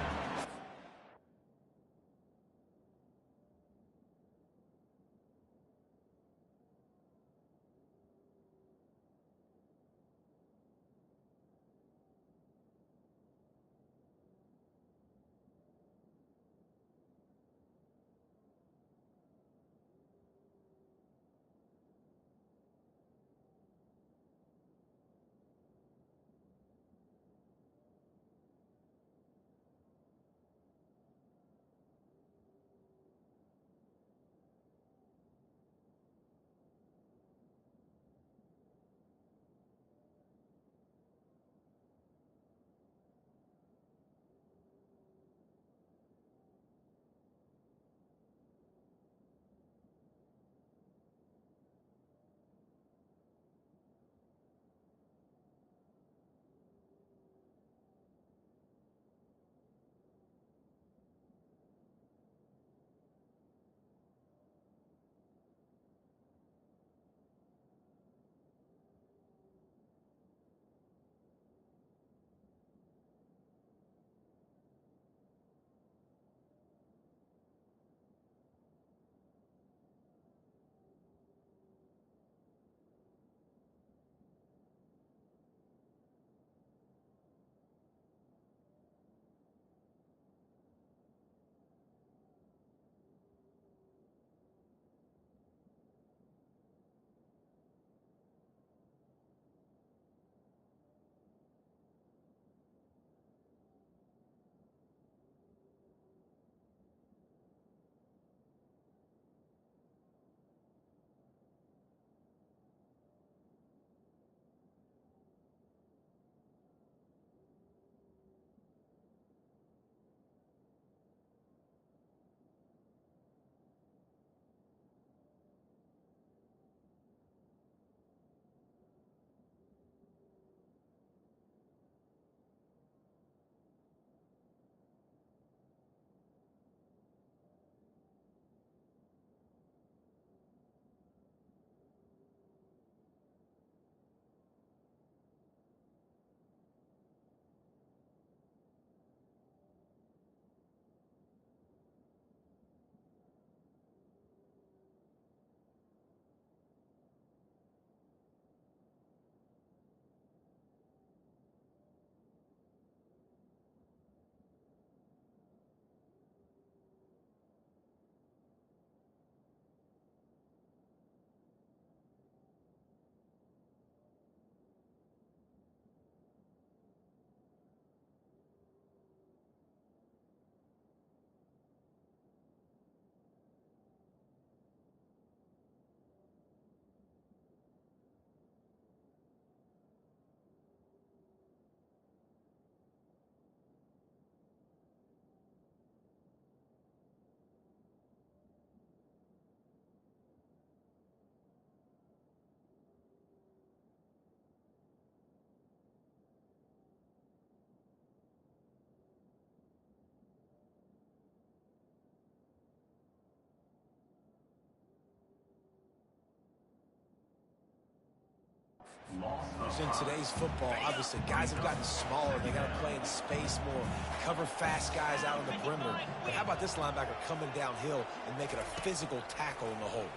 Speaker 2: In today's football, obviously, guys have gotten smaller. They got to play in space more, cover fast guys out on the perimeter. But how about this linebacker coming downhill and making a physical tackle in the hole?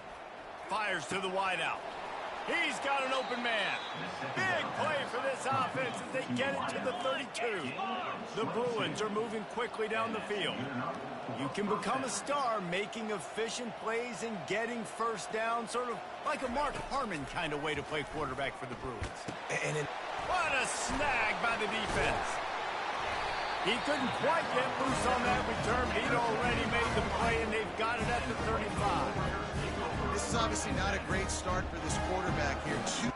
Speaker 1: Fires to the wideout. He's got an open man. Big play for this offense as they get it to the 32. The Bruins are moving quickly down the field. You can become a star making efficient plays and getting first down, sort of like a Mark Harmon kind of way to play quarterback for the Bruins. What a snag by the defense. He couldn't quite get loose on that return. He'd already made the play, and they've got it at the 35.
Speaker 3: This is obviously not a great start for this quarterback here.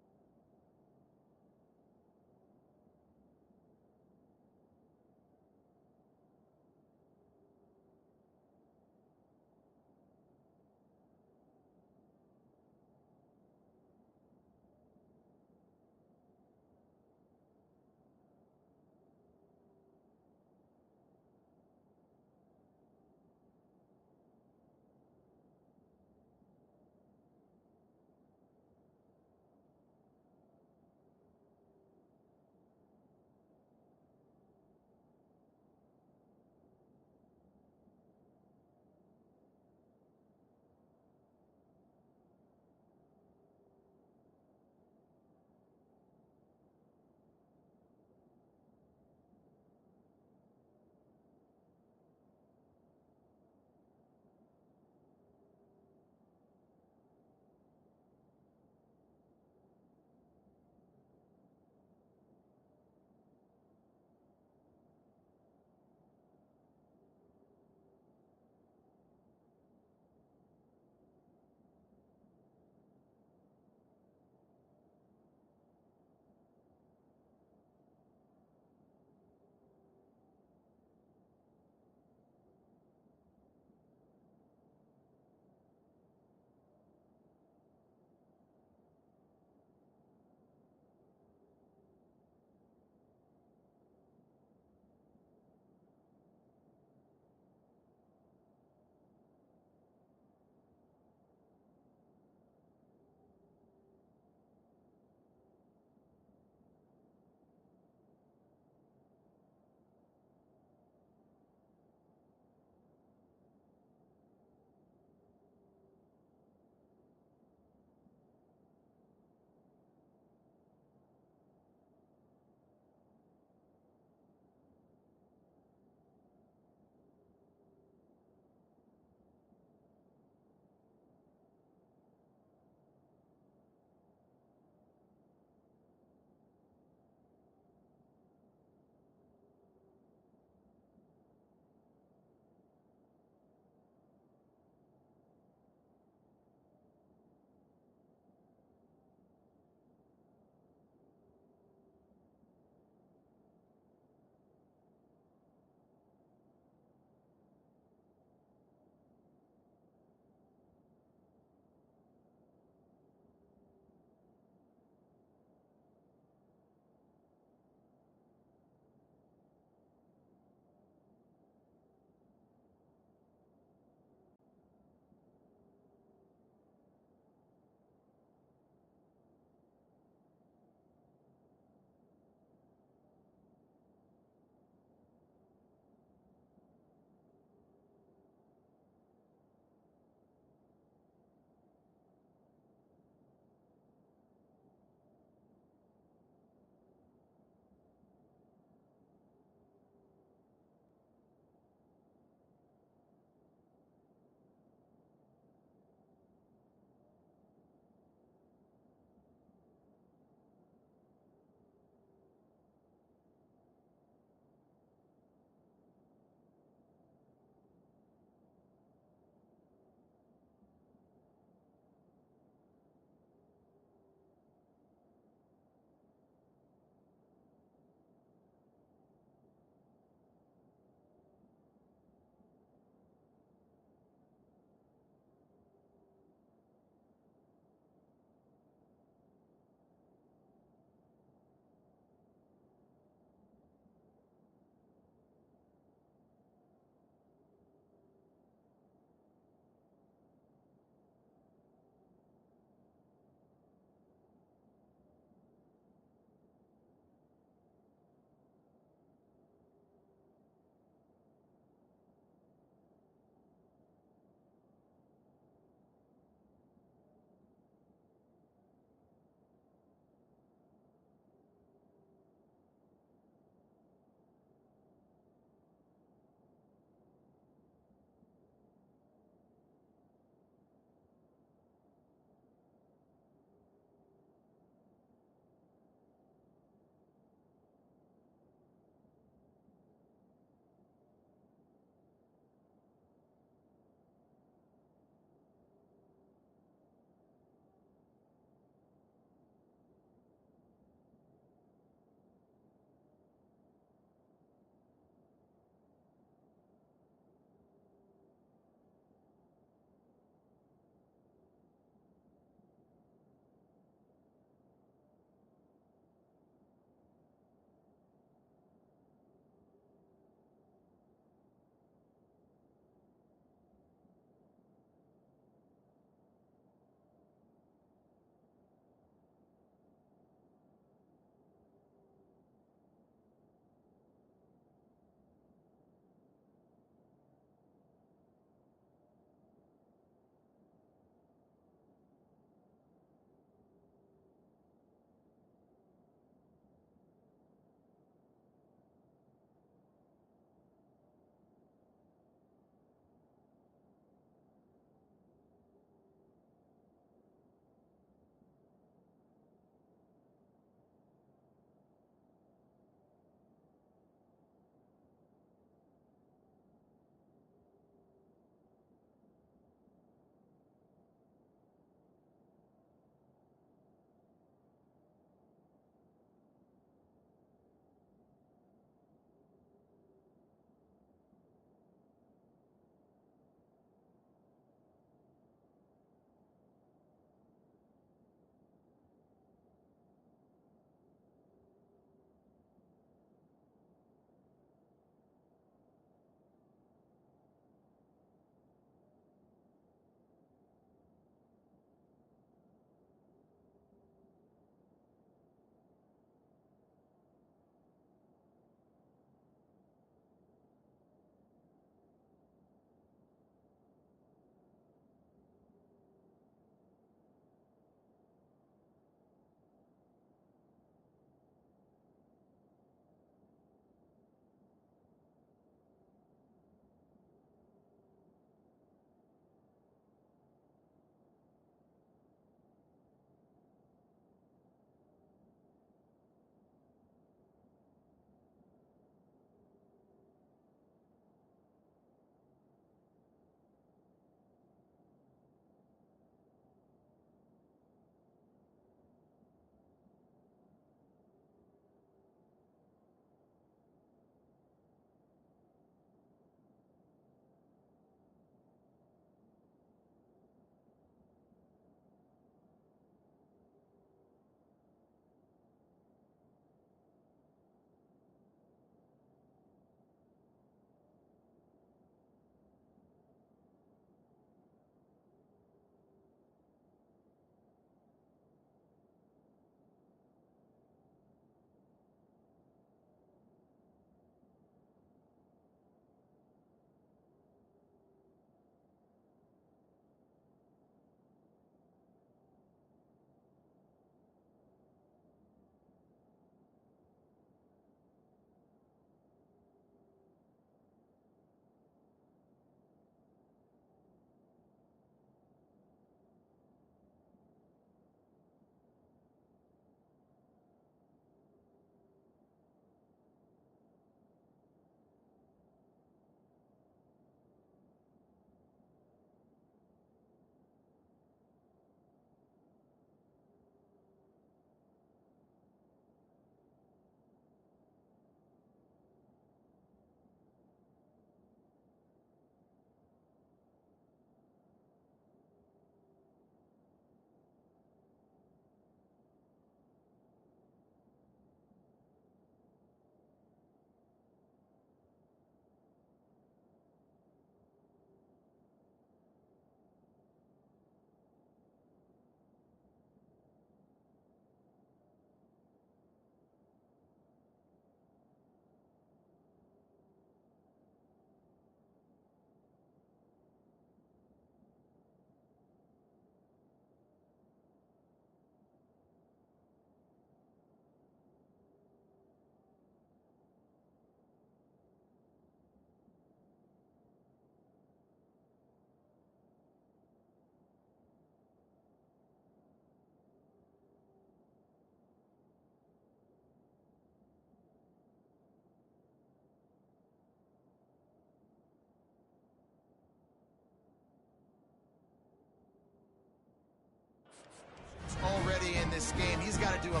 Speaker 3: he's got to do a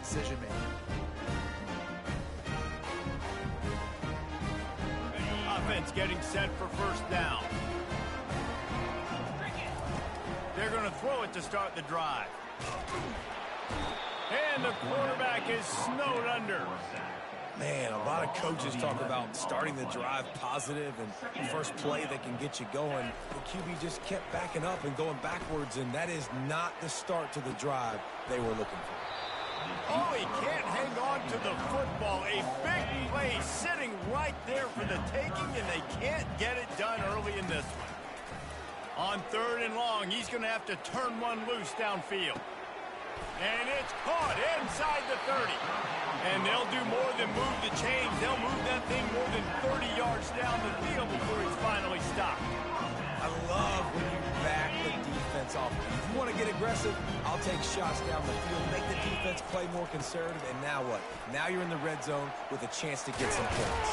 Speaker 3: decision making.
Speaker 1: Offense getting set for first down. They're going to throw it to start the drive. And the quarterback is snowed under.
Speaker 2: Man, a lot of coaches talk about starting the drive positive and the first play that can get you going. The QB just kept backing up and going backwards, and that is not the start to the drive they were looking for.
Speaker 1: Oh, he can't hang on to the football. A big play sitting right there for the taking, and they can't get it done early in this one. On 3rd and long, he's going to have to turn one loose downfield. And it's caught inside the 30. And they'll do more than move the chains. They'll move that thing more than 30 yards down the field before it's finally stopped.
Speaker 2: I love when you back the defense off. If you want to get aggressive, I'll take shots down the field, make the defense play more conservative, and now what? Now you're in the red zone with a chance to get some points.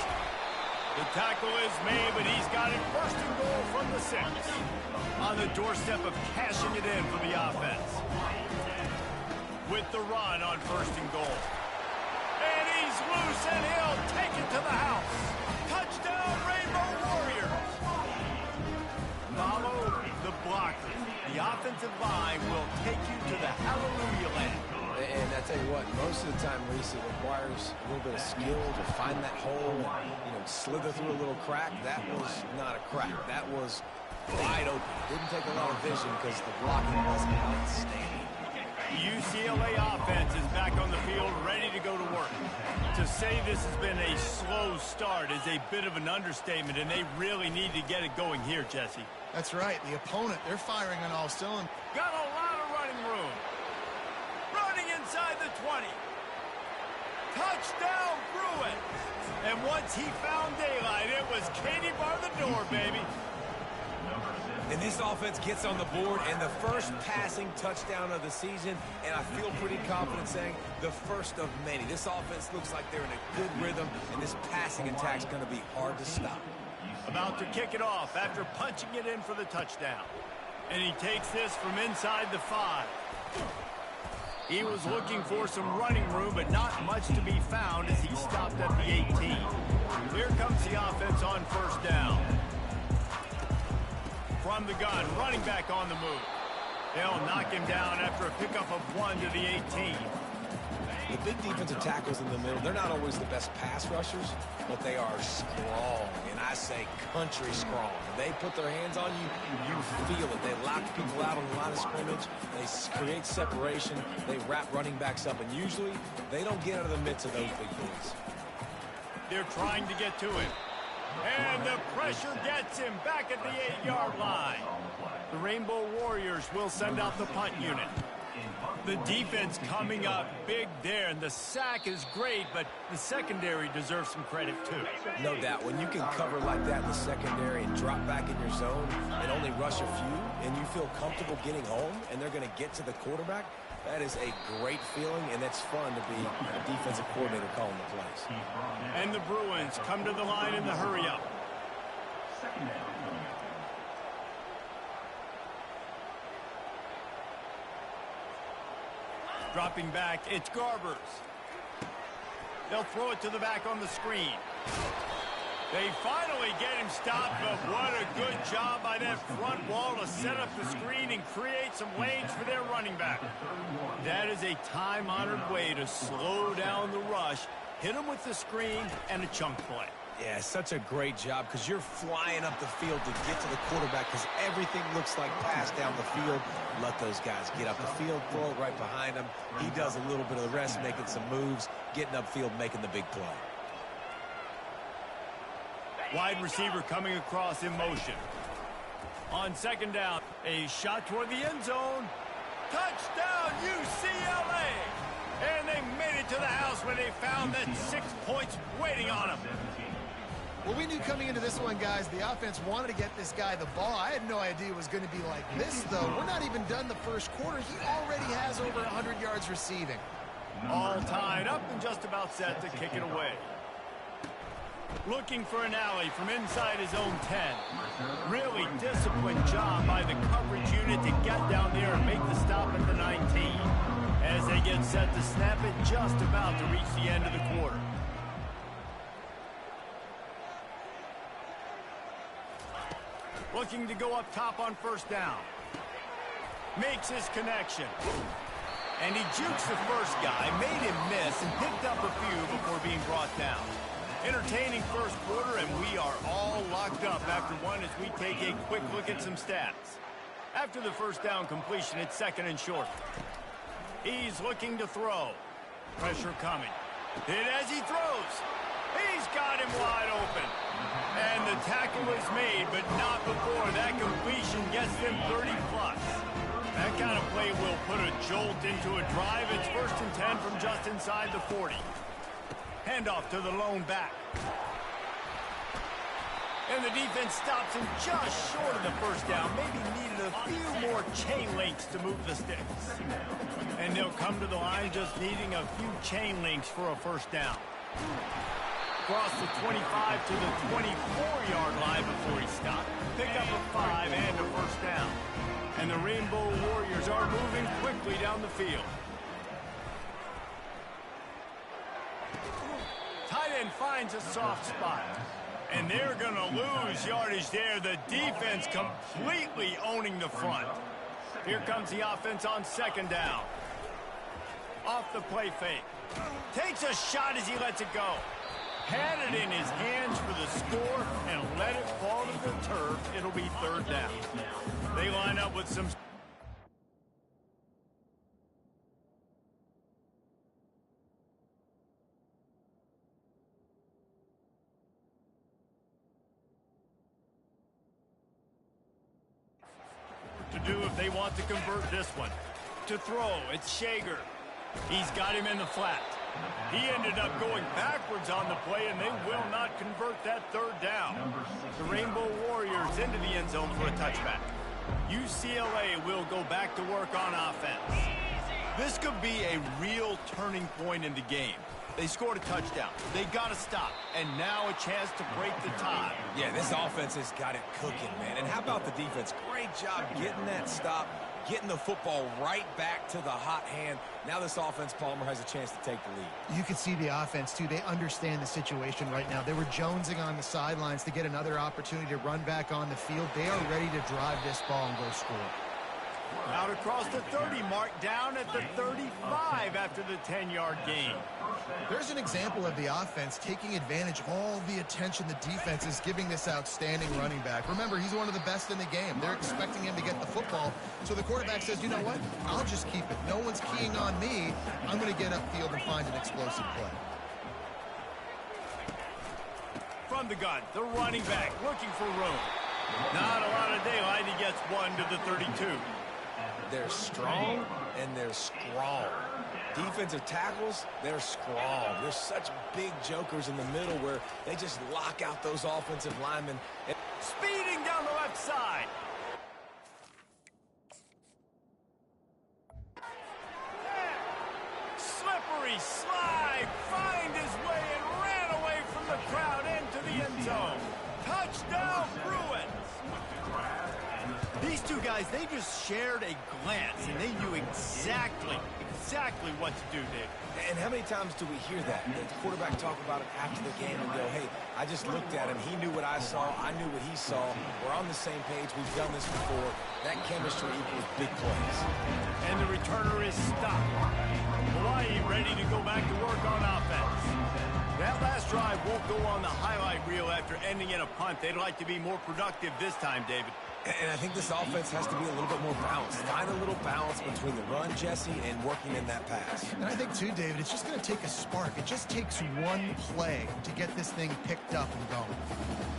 Speaker 1: The tackle is made, but he's got it 1st and goal from the 6. On the doorstep of cashing it in for the offense. With the run on 1st and goal. And he's loose, and he'll take it to the house. Touchdown, Rainbow Warriors. Follow the blocker. The offensive line will take you to the hallelujah land.
Speaker 2: And I tell you what, most of the time, Reese, it requires a little bit of skill to find that hole and, slither through a little crack. That was not a crack. That was wide open. Didn't take a lot of vision because the blocking wasn't outstanding.
Speaker 1: UCLA offense is back on the field, ready to go to work. To say this has been a slow start is a bit of an understatement, and they really need to get it going here, Jesse.
Speaker 3: That's right. The opponent, they're firing on all cylinders.
Speaker 1: Got a lot of running room. Running inside the 20. Touchdown, Bruins. And once he found daylight, it was Katie bar the door, baby.
Speaker 2: And this offense gets on the board, and the first passing touchdown of the season, and I feel pretty confident saying the first of many. This offense looks like they're in a good rhythm, and this passing attack's going to be hard to stop.
Speaker 1: About to kick it off after punching it in for the touchdown. And he takes this from inside the 5. He was looking for some running room, but not much to be found as he stopped at the 18. Here comes the offense on 1st down. From the gun, running back on the move. They'll knock him down after a pickup of 1 to the 18.
Speaker 2: The big defensive tackles in the middle, they're not always the best pass rushers, but they are strong, and I say country strong. They put their hands on you, you feel it. They lock people out on the line of scrimmage. They create separation. They wrap running backs up, and usually they don't get out of the midst of those big boys.
Speaker 1: They're trying to get to him. And the pressure gets him back at the 8-yard line. The Rainbow Warriors will send out the punt unit. The defense coming up big there, and the sack is great, but the secondary deserves some credit too.
Speaker 2: No doubt. When you can cover like that in the secondary and drop back in your zone and only rush a few, and you feel comfortable getting home, and they're going to get to the quarterback, that is a great feeling, and it's fun to be a defensive coordinator calling the plays.
Speaker 1: And the Bruins come to the line in the hurry-up. Dropping back, it's Garbers. They'll throw it to the back on the screen. They finally get him stopped, but what a good job by that front wall to set up the screen and create some lanes for their running back. That is a time-honored way to slow down the rush, hit him with the screen, and a chunk play.
Speaker 2: Yeah, such a great job because you're flying up the field to get to the quarterback because everything looks like pass down the field. Let those guys get up the field, throw it right behind him. He does a little bit of the rest, making some moves, getting upfield, making the big play.
Speaker 1: Wide receiver coming across in motion. On 2nd down, a shot toward the end zone. Touchdown, UCLA! And they made it to the house where they found that 6 points waiting on them.
Speaker 3: Well, we knew coming into this one, guys, the offense wanted to get this guy the ball. I had no idea it was going to be like this, though. We're not even done the first quarter. He already has over 100 yards receiving.
Speaker 1: All tied up and just about set to kick it away. Looking for an alley from inside his own 10. Really disciplined job by the coverage unit to get down there and make the stop at the 19. As they get set to snap it, just about to reach the end of the quarter. Looking to go up top on first down. Makes his connection. And he jukes the first guy, made him miss, and picked up a few before being brought down. Entertaining first quarter, and we are all locked up after one as we take a quick look at some stats. After the first down completion, it's second and short. He's looking to throw. Pressure coming. Hit as he throws. He's got him wide open. And the tackle is made, but not before that completion gets them 30-plus. That kind of play will put a jolt into a drive. It's first and 10 from just inside the 40. Handoff to the lone back. And the defense stops him just short of the first down. Maybe needed a few more chain links to move the sticks. And they'll come to the line just needing a few chain links for a first down. Across the 25 to the 24-yard line before he stopped. Pick up a 5 and a first down. And the Rainbow Warriors are moving quickly down the field. Tight end finds a soft spot. And they're going to lose yardage there. The defense completely owning the front. Here comes the offense on second down. Off the play fake. Takes a shot as he lets it go. Had it in his hands for the score and let it fall to the turf. It'll be third down. They line up with some... to do if they want to convert this one. To throw, it's Shager. He's got him in the flat. He ended up going backwards on the play, and they will not convert that third down. The Rainbow Warriors into the end zone for a touchback. UCLA will go back to work on offense. This could be a real turning point in the game. They scored a touchdown. They got to stop. And now a chance to break the tie.
Speaker 2: Yeah, this offense has got it cooking, man. And how about the defense? Great job getting that stop, getting the football right back to the hot hand. Now this offense, Palmer, has a chance to take the lead.
Speaker 3: You can see the offense, too. They understand the situation right now. They were jonesing on the sidelines to get another opportunity to run back on the field. They are ready to drive this ball and go score.
Speaker 1: Out across the 30 mark, down at the 35 after the 10-yard gain.
Speaker 3: There's an example of the offense taking advantage of all the attention the defense is giving this outstanding running back. Remember, he's one of the best in the game. They're expecting him to get the football. So the quarterback says, you know what? I'll just keep it. No one's keying on me. I'm going to get upfield and find an explosive play.
Speaker 1: From the gun, the running back looking for room. Not a lot of daylight. He gets one to the 32.
Speaker 2: They're strong and they're strong. Defensive tackles, they're strong. There's such big jokers in the middle where they just lock out those offensive linemen.
Speaker 1: Speeding down the left side. Slippery slide. Find his way and ran away from the crowd into the end zone. Touchdown, Bruins. These two guys, they just shared a glance, and they knew exactly what to do, Dave.
Speaker 2: And how many times do we hear that? The quarterback talk about it after the game and go, hey, I just looked at him. He knew what I saw. I knew what he saw. We're on the same page. We've done this before. That chemistry equals big plays.
Speaker 1: And the returner is stopped. Hawaii ready to go back to work on offense. That last drive won't go on the highlight reel after ending in a punt. They'd like to be more productive this time, David.
Speaker 2: And I think this offense has to be a little bit more balanced. Find a little balance between the run, Jesse, and working in that pass.
Speaker 3: And I think, too, David, it's just going to take a spark. It just takes one play to get this thing picked up and going.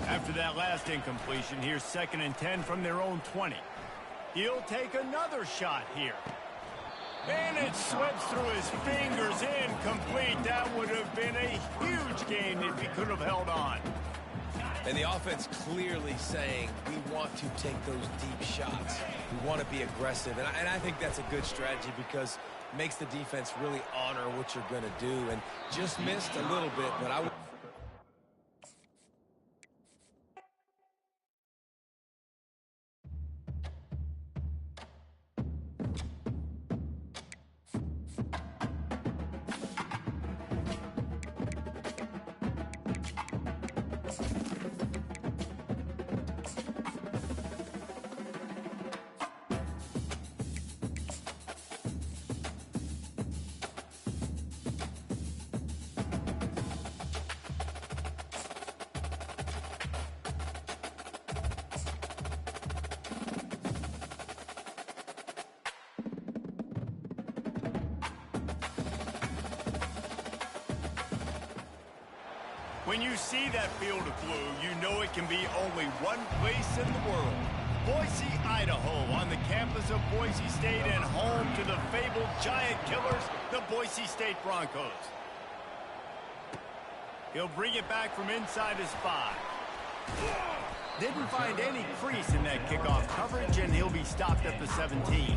Speaker 1: After that last incompletion, here's second and 10 from their own 20. He'll take another shot here. And it slips through his fingers, incomplete. That would have been a huge gain if he could have held on.
Speaker 2: And the offense clearly saying, we want to take those deep shots. We want to be aggressive. And I think that's a good strategy because it makes the defense really honor what you're going to do. And just missed a little bit, but
Speaker 1: When you see that field of blue, you know it can be only one place in the world. Boise, Idaho, on the campus of Boise State and home to the fabled giant killers, the Boise State Broncos. He'll bring it back from inside his 5. Didn't find any crease in that kickoff coverage, and he'll be stopped at the 17.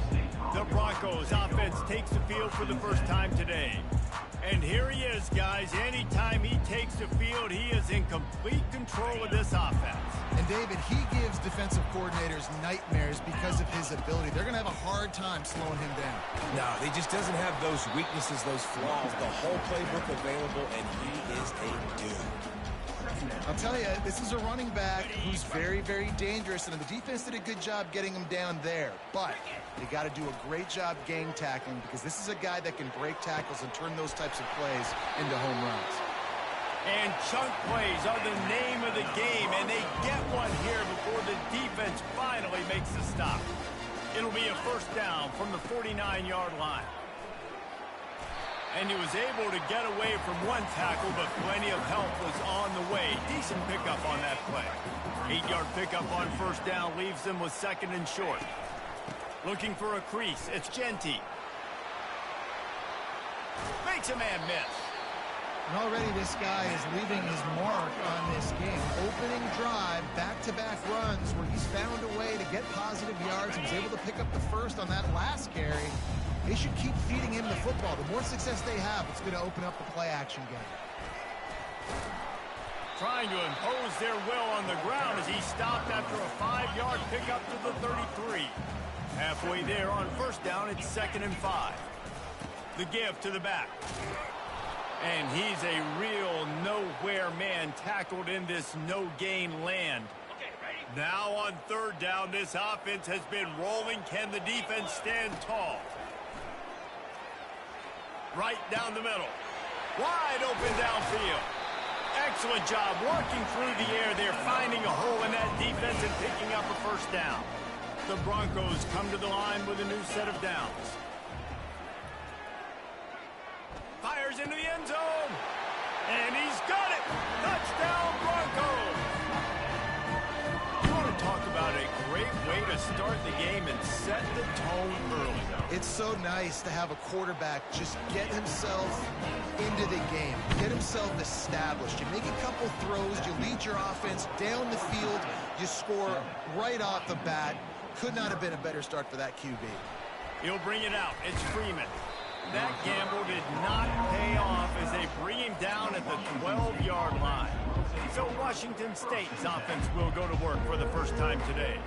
Speaker 1: The Broncos offense takes the field for the first time today. And here he is, guys. Anytime he takes the field, he is in complete control of this offense.
Speaker 3: And David, he gives defensive coordinators nightmares because of his ability. They're going to have a hard time slowing him down.
Speaker 2: No, he just doesn't have those weaknesses, those flaws, the whole playbook available, and he is a dude.
Speaker 3: I'll tell you, this is a running back who's very, very dangerous, and the defense did a good job getting him down there. But they got to do a great job gang tackling, because this is a guy that can break tackles and turn those types of plays into home runs.
Speaker 1: And chunk plays are the name of the game, and they get one here before the defense finally makes the stop. It'll be a first down from the 49-yard line. And he was able to get away from one tackle, but plenty of help was on the way. Decent pickup on that play. 8-yard pickup on first down leaves them with second and short. Looking for a crease. It's Genty. Makes a man miss.
Speaker 3: And already this guy is leaving his mark on this game. Opening drive, back-to-back runs where he's found a way to get positive yards. He was able to pick up the first on that last carry. They should keep feeding him the football. The more success they have, it's going to open up the play-action game.
Speaker 1: Trying to impose their will on the ground as he stopped after a 5-yard pickup to the 33. Halfway there on first down, it's 2nd and 5. The give to the back. And he's a real nowhere man tackled in this no-gain land. Now on third down, this offense has been rolling. Can the defense stand tall? Right down the middle. Wide open downfield. Excellent job working through the air. They're finding a hole in that defense and picking up a first down. The Broncos come to the line with a new set of downs. Fires into the end zone. And he's got it. Touchdown, Broncos. You want to talk about a great way to start the game and set the tone early.
Speaker 3: It's so nice to have a quarterback just get himself into the game, get himself established. You make a couple throws, you lead your offense down the field, you score right off the bat. Could not have been a better start for that QB.
Speaker 1: He'll bring it out. It's Freeman. That gamble did not pay off as they bring him down at the 12-yard line. So Washington State's offense will go to work for the first time today.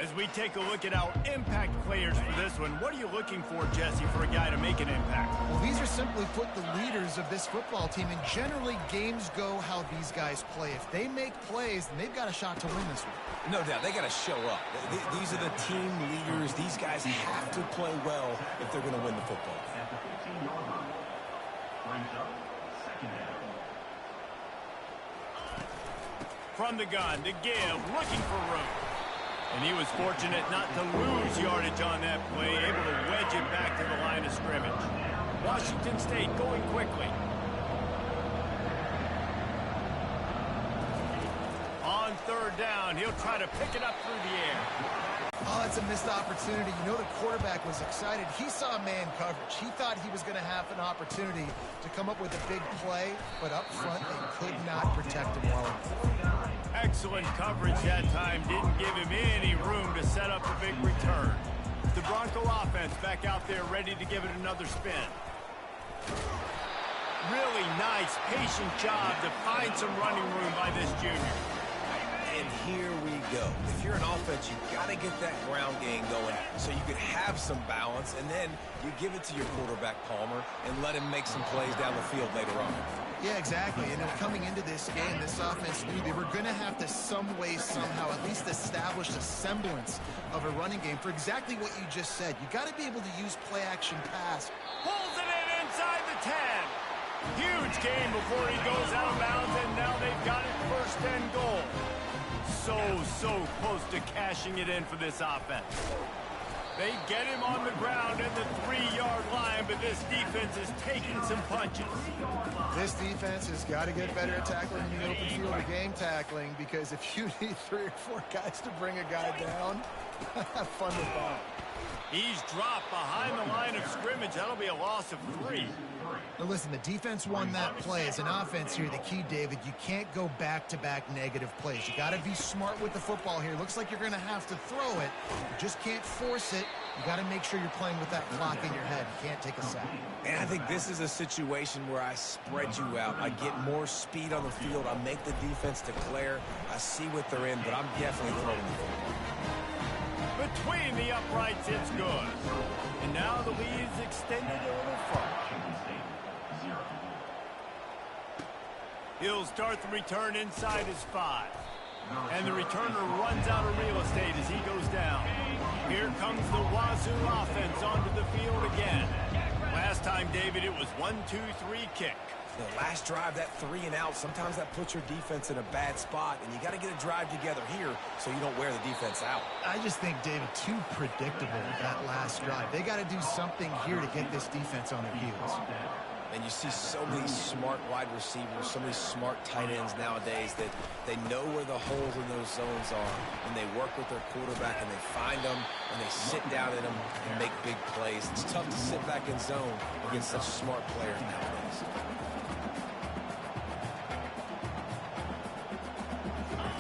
Speaker 1: As we take a look at our impact players for this one, what are you looking for, Jesse, for a guy to make an impact?
Speaker 3: Well, these are simply put the leaders of this football team, and generally games go how these guys play. If they make plays, then they've got a shot to win this one.
Speaker 2: No doubt, they got to show up. These are the team leaders. These guys have to play well if they're going to win the football game.
Speaker 1: From the gun to give, looking for room. And he was fortunate not to lose yardage on that play, able to wedge it back to the line of scrimmage. Washington State going quickly. On third down, he'll try to pick it up through the air.
Speaker 3: Oh, that's a missed opportunity. You know the quarterback was excited. He saw man coverage. He thought he was going to have an opportunity to come up with a big play, but up front they could not protect him well enough.
Speaker 1: Excellent coverage that time. Didn't give him any room to set up a big return. The Bronco offense back out there ready to give it another spin. Really nice, patient job to find some running room by this junior.
Speaker 2: And here we go. If you're an offense, you've got to get that ground game going so you can have some balance, and then you give it to your quarterback, Palmer, and let him make some plays down the field later on.
Speaker 3: Yeah, exactly. And coming into this game, this offense knew they were going to have to some way, somehow, at least establish a semblance of a running game for exactly what you just said. You got to be able to use play-action pass.
Speaker 1: Pulls it in inside the 10. Huge gain before he goes out of bounds, and now they've got it first and goal. So close to cashing it in for this offense. They get him on the ground at the 3-yard line, but this defense is taking some punches.
Speaker 3: This defense has got to get better at tackling in the open field or game tackling, because if you need 3 or 4 guys to bring a guy down, have fun with that.
Speaker 1: He's dropped behind the line of scrimmage. That'll be a loss of 3.
Speaker 3: Now listen, the defense won that play. As an offense here, the key, David, you can't go back-to-back negative plays. You got to be smart with the football here. Looks like you're going to have to throw it. You just can't force it. You got to make sure you're playing with that clock in your head. You can't take a sack.
Speaker 2: And I think this is a situation where I spread you out. I get more speed on the field. I make the defense declare. I see what they're in, but I'm definitely throwing the football.
Speaker 1: Between the uprights, it's good. And now the lead is extended a little further. He'll start the return inside his 5. And the returner runs out of real estate as he goes down. Here comes the Wazoo offense onto the field again. Last time, David, it was 1-2-3 kick.
Speaker 2: The last drive, that 3 and out, sometimes that puts your defense in a bad spot, and you got to get a drive together here so you don't wear the defense out.
Speaker 3: I just think, David, too predictable that last drive. They got to do something here to get this defense on their heels.
Speaker 2: And you see so many smart wide receivers, so many smart tight ends nowadays that they know where the holes in those zones are, and they work with their quarterback, and they find them, and they sit down in them and make big plays. It's tough to sit back in zone against such smart players nowadays.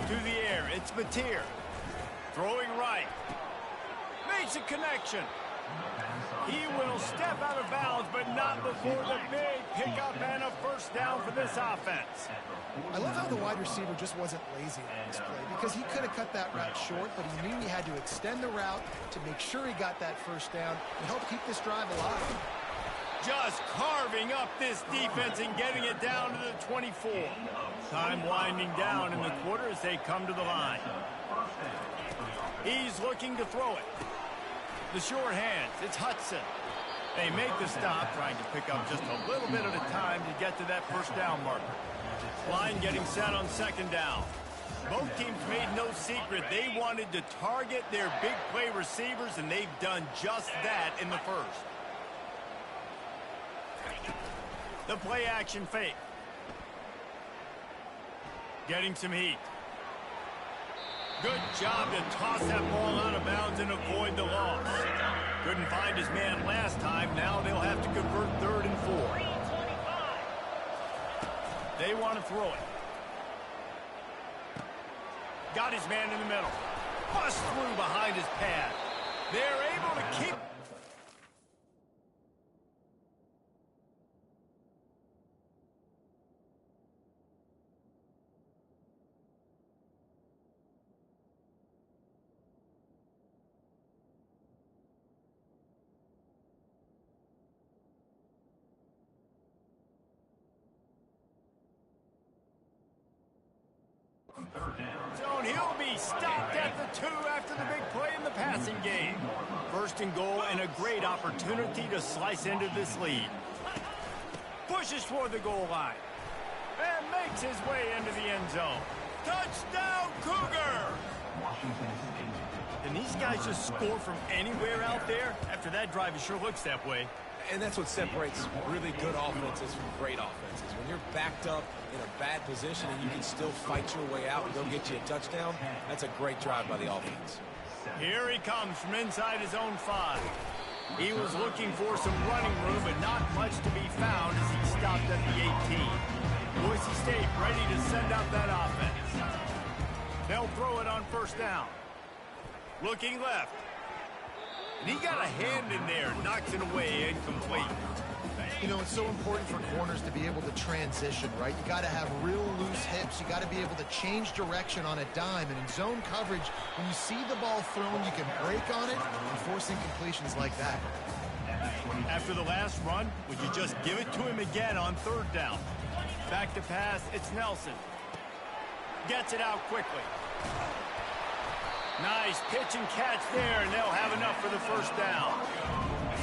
Speaker 1: To the air, it's Mateer. Throwing right. Makes a connection. He will step out of bounds, but not before the big pickup and a first down for this offense.
Speaker 3: I love how the wide receiver just wasn't lazy on this play, because he could have cut that route short, but he knew he had to extend the route to make sure he got that first down and help keep this drive alive.
Speaker 1: Just carving up this defense and getting it down to the 24. Time winding down in the quarter as they come to the line. He's looking to throw it. The short hands, it's Hudson. They make the stop, trying to pick up just a little bit at a time to get to that first down marker. Line getting set on second down. Both teams made no secret they wanted to target their big play receivers, and they've done just that in the first. The play action fake. Getting some heat. Good job to toss that ball out of bounds and avoid the loss. Couldn't find his man last time. Now they'll have to convert 3rd and 4. They want to throw it. Got his man in the middle. Bust through behind his pad. They're able to keep... zone. He'll be stopped at the 2 after the big play in the passing game. 1st and goal, and a great opportunity to slice into this lead. Pushes toward the goal line and makes his way into the end zone. Touchdown, Cougar! Can these guys just score from anywhere out there? After that drive, it sure looks that way.
Speaker 2: And that's what separates really good offenses from great offenses. When you're backed up in a bad position and you can still fight your way out and go get you a touchdown, that's a great drive by the offense.
Speaker 1: Here he comes from inside his own 5. He was looking for some running room, but not much to be found as he stopped at the 18. Boise State ready to send out that offense. They'll throw it on first down. Looking left. And he got a hand in there, knocks it away, incomplete.
Speaker 3: You know, it's so important for corners to be able to transition, right? You got to have real loose hips. You got to be able to change direction on a dime. And in zone coverage, when you see the ball thrown, you can break on it and force incompletions like that.
Speaker 1: After the last run, would you just give it to him again on 3rd down? Back to pass, it's Nelson. Gets it out quickly. Nice pitch and catch there, and they'll have enough for the first down.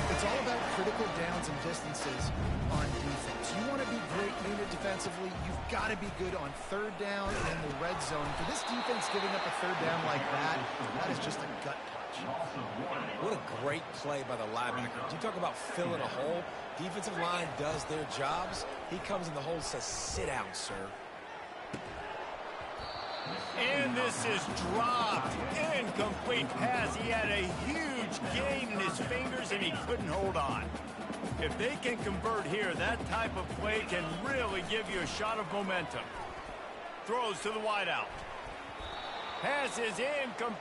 Speaker 3: It's all about critical downs and distances on defense. You want to be great unit defensively, you've got to be good on 3rd down and in the red zone. For this defense giving up a 3rd down like that, that is just a gut punch.
Speaker 2: What a great play by the linebacker. You talk about filling a hole. Defensive line does their jobs. He comes in the hole and says, sit down, sir.
Speaker 1: And this is dropped. Incomplete pass. He had a huge gain in his fingers, and he couldn't hold on. If they can convert here, that type of play can really give you a shot of momentum. Throws to the wideout. Pass is incomplete.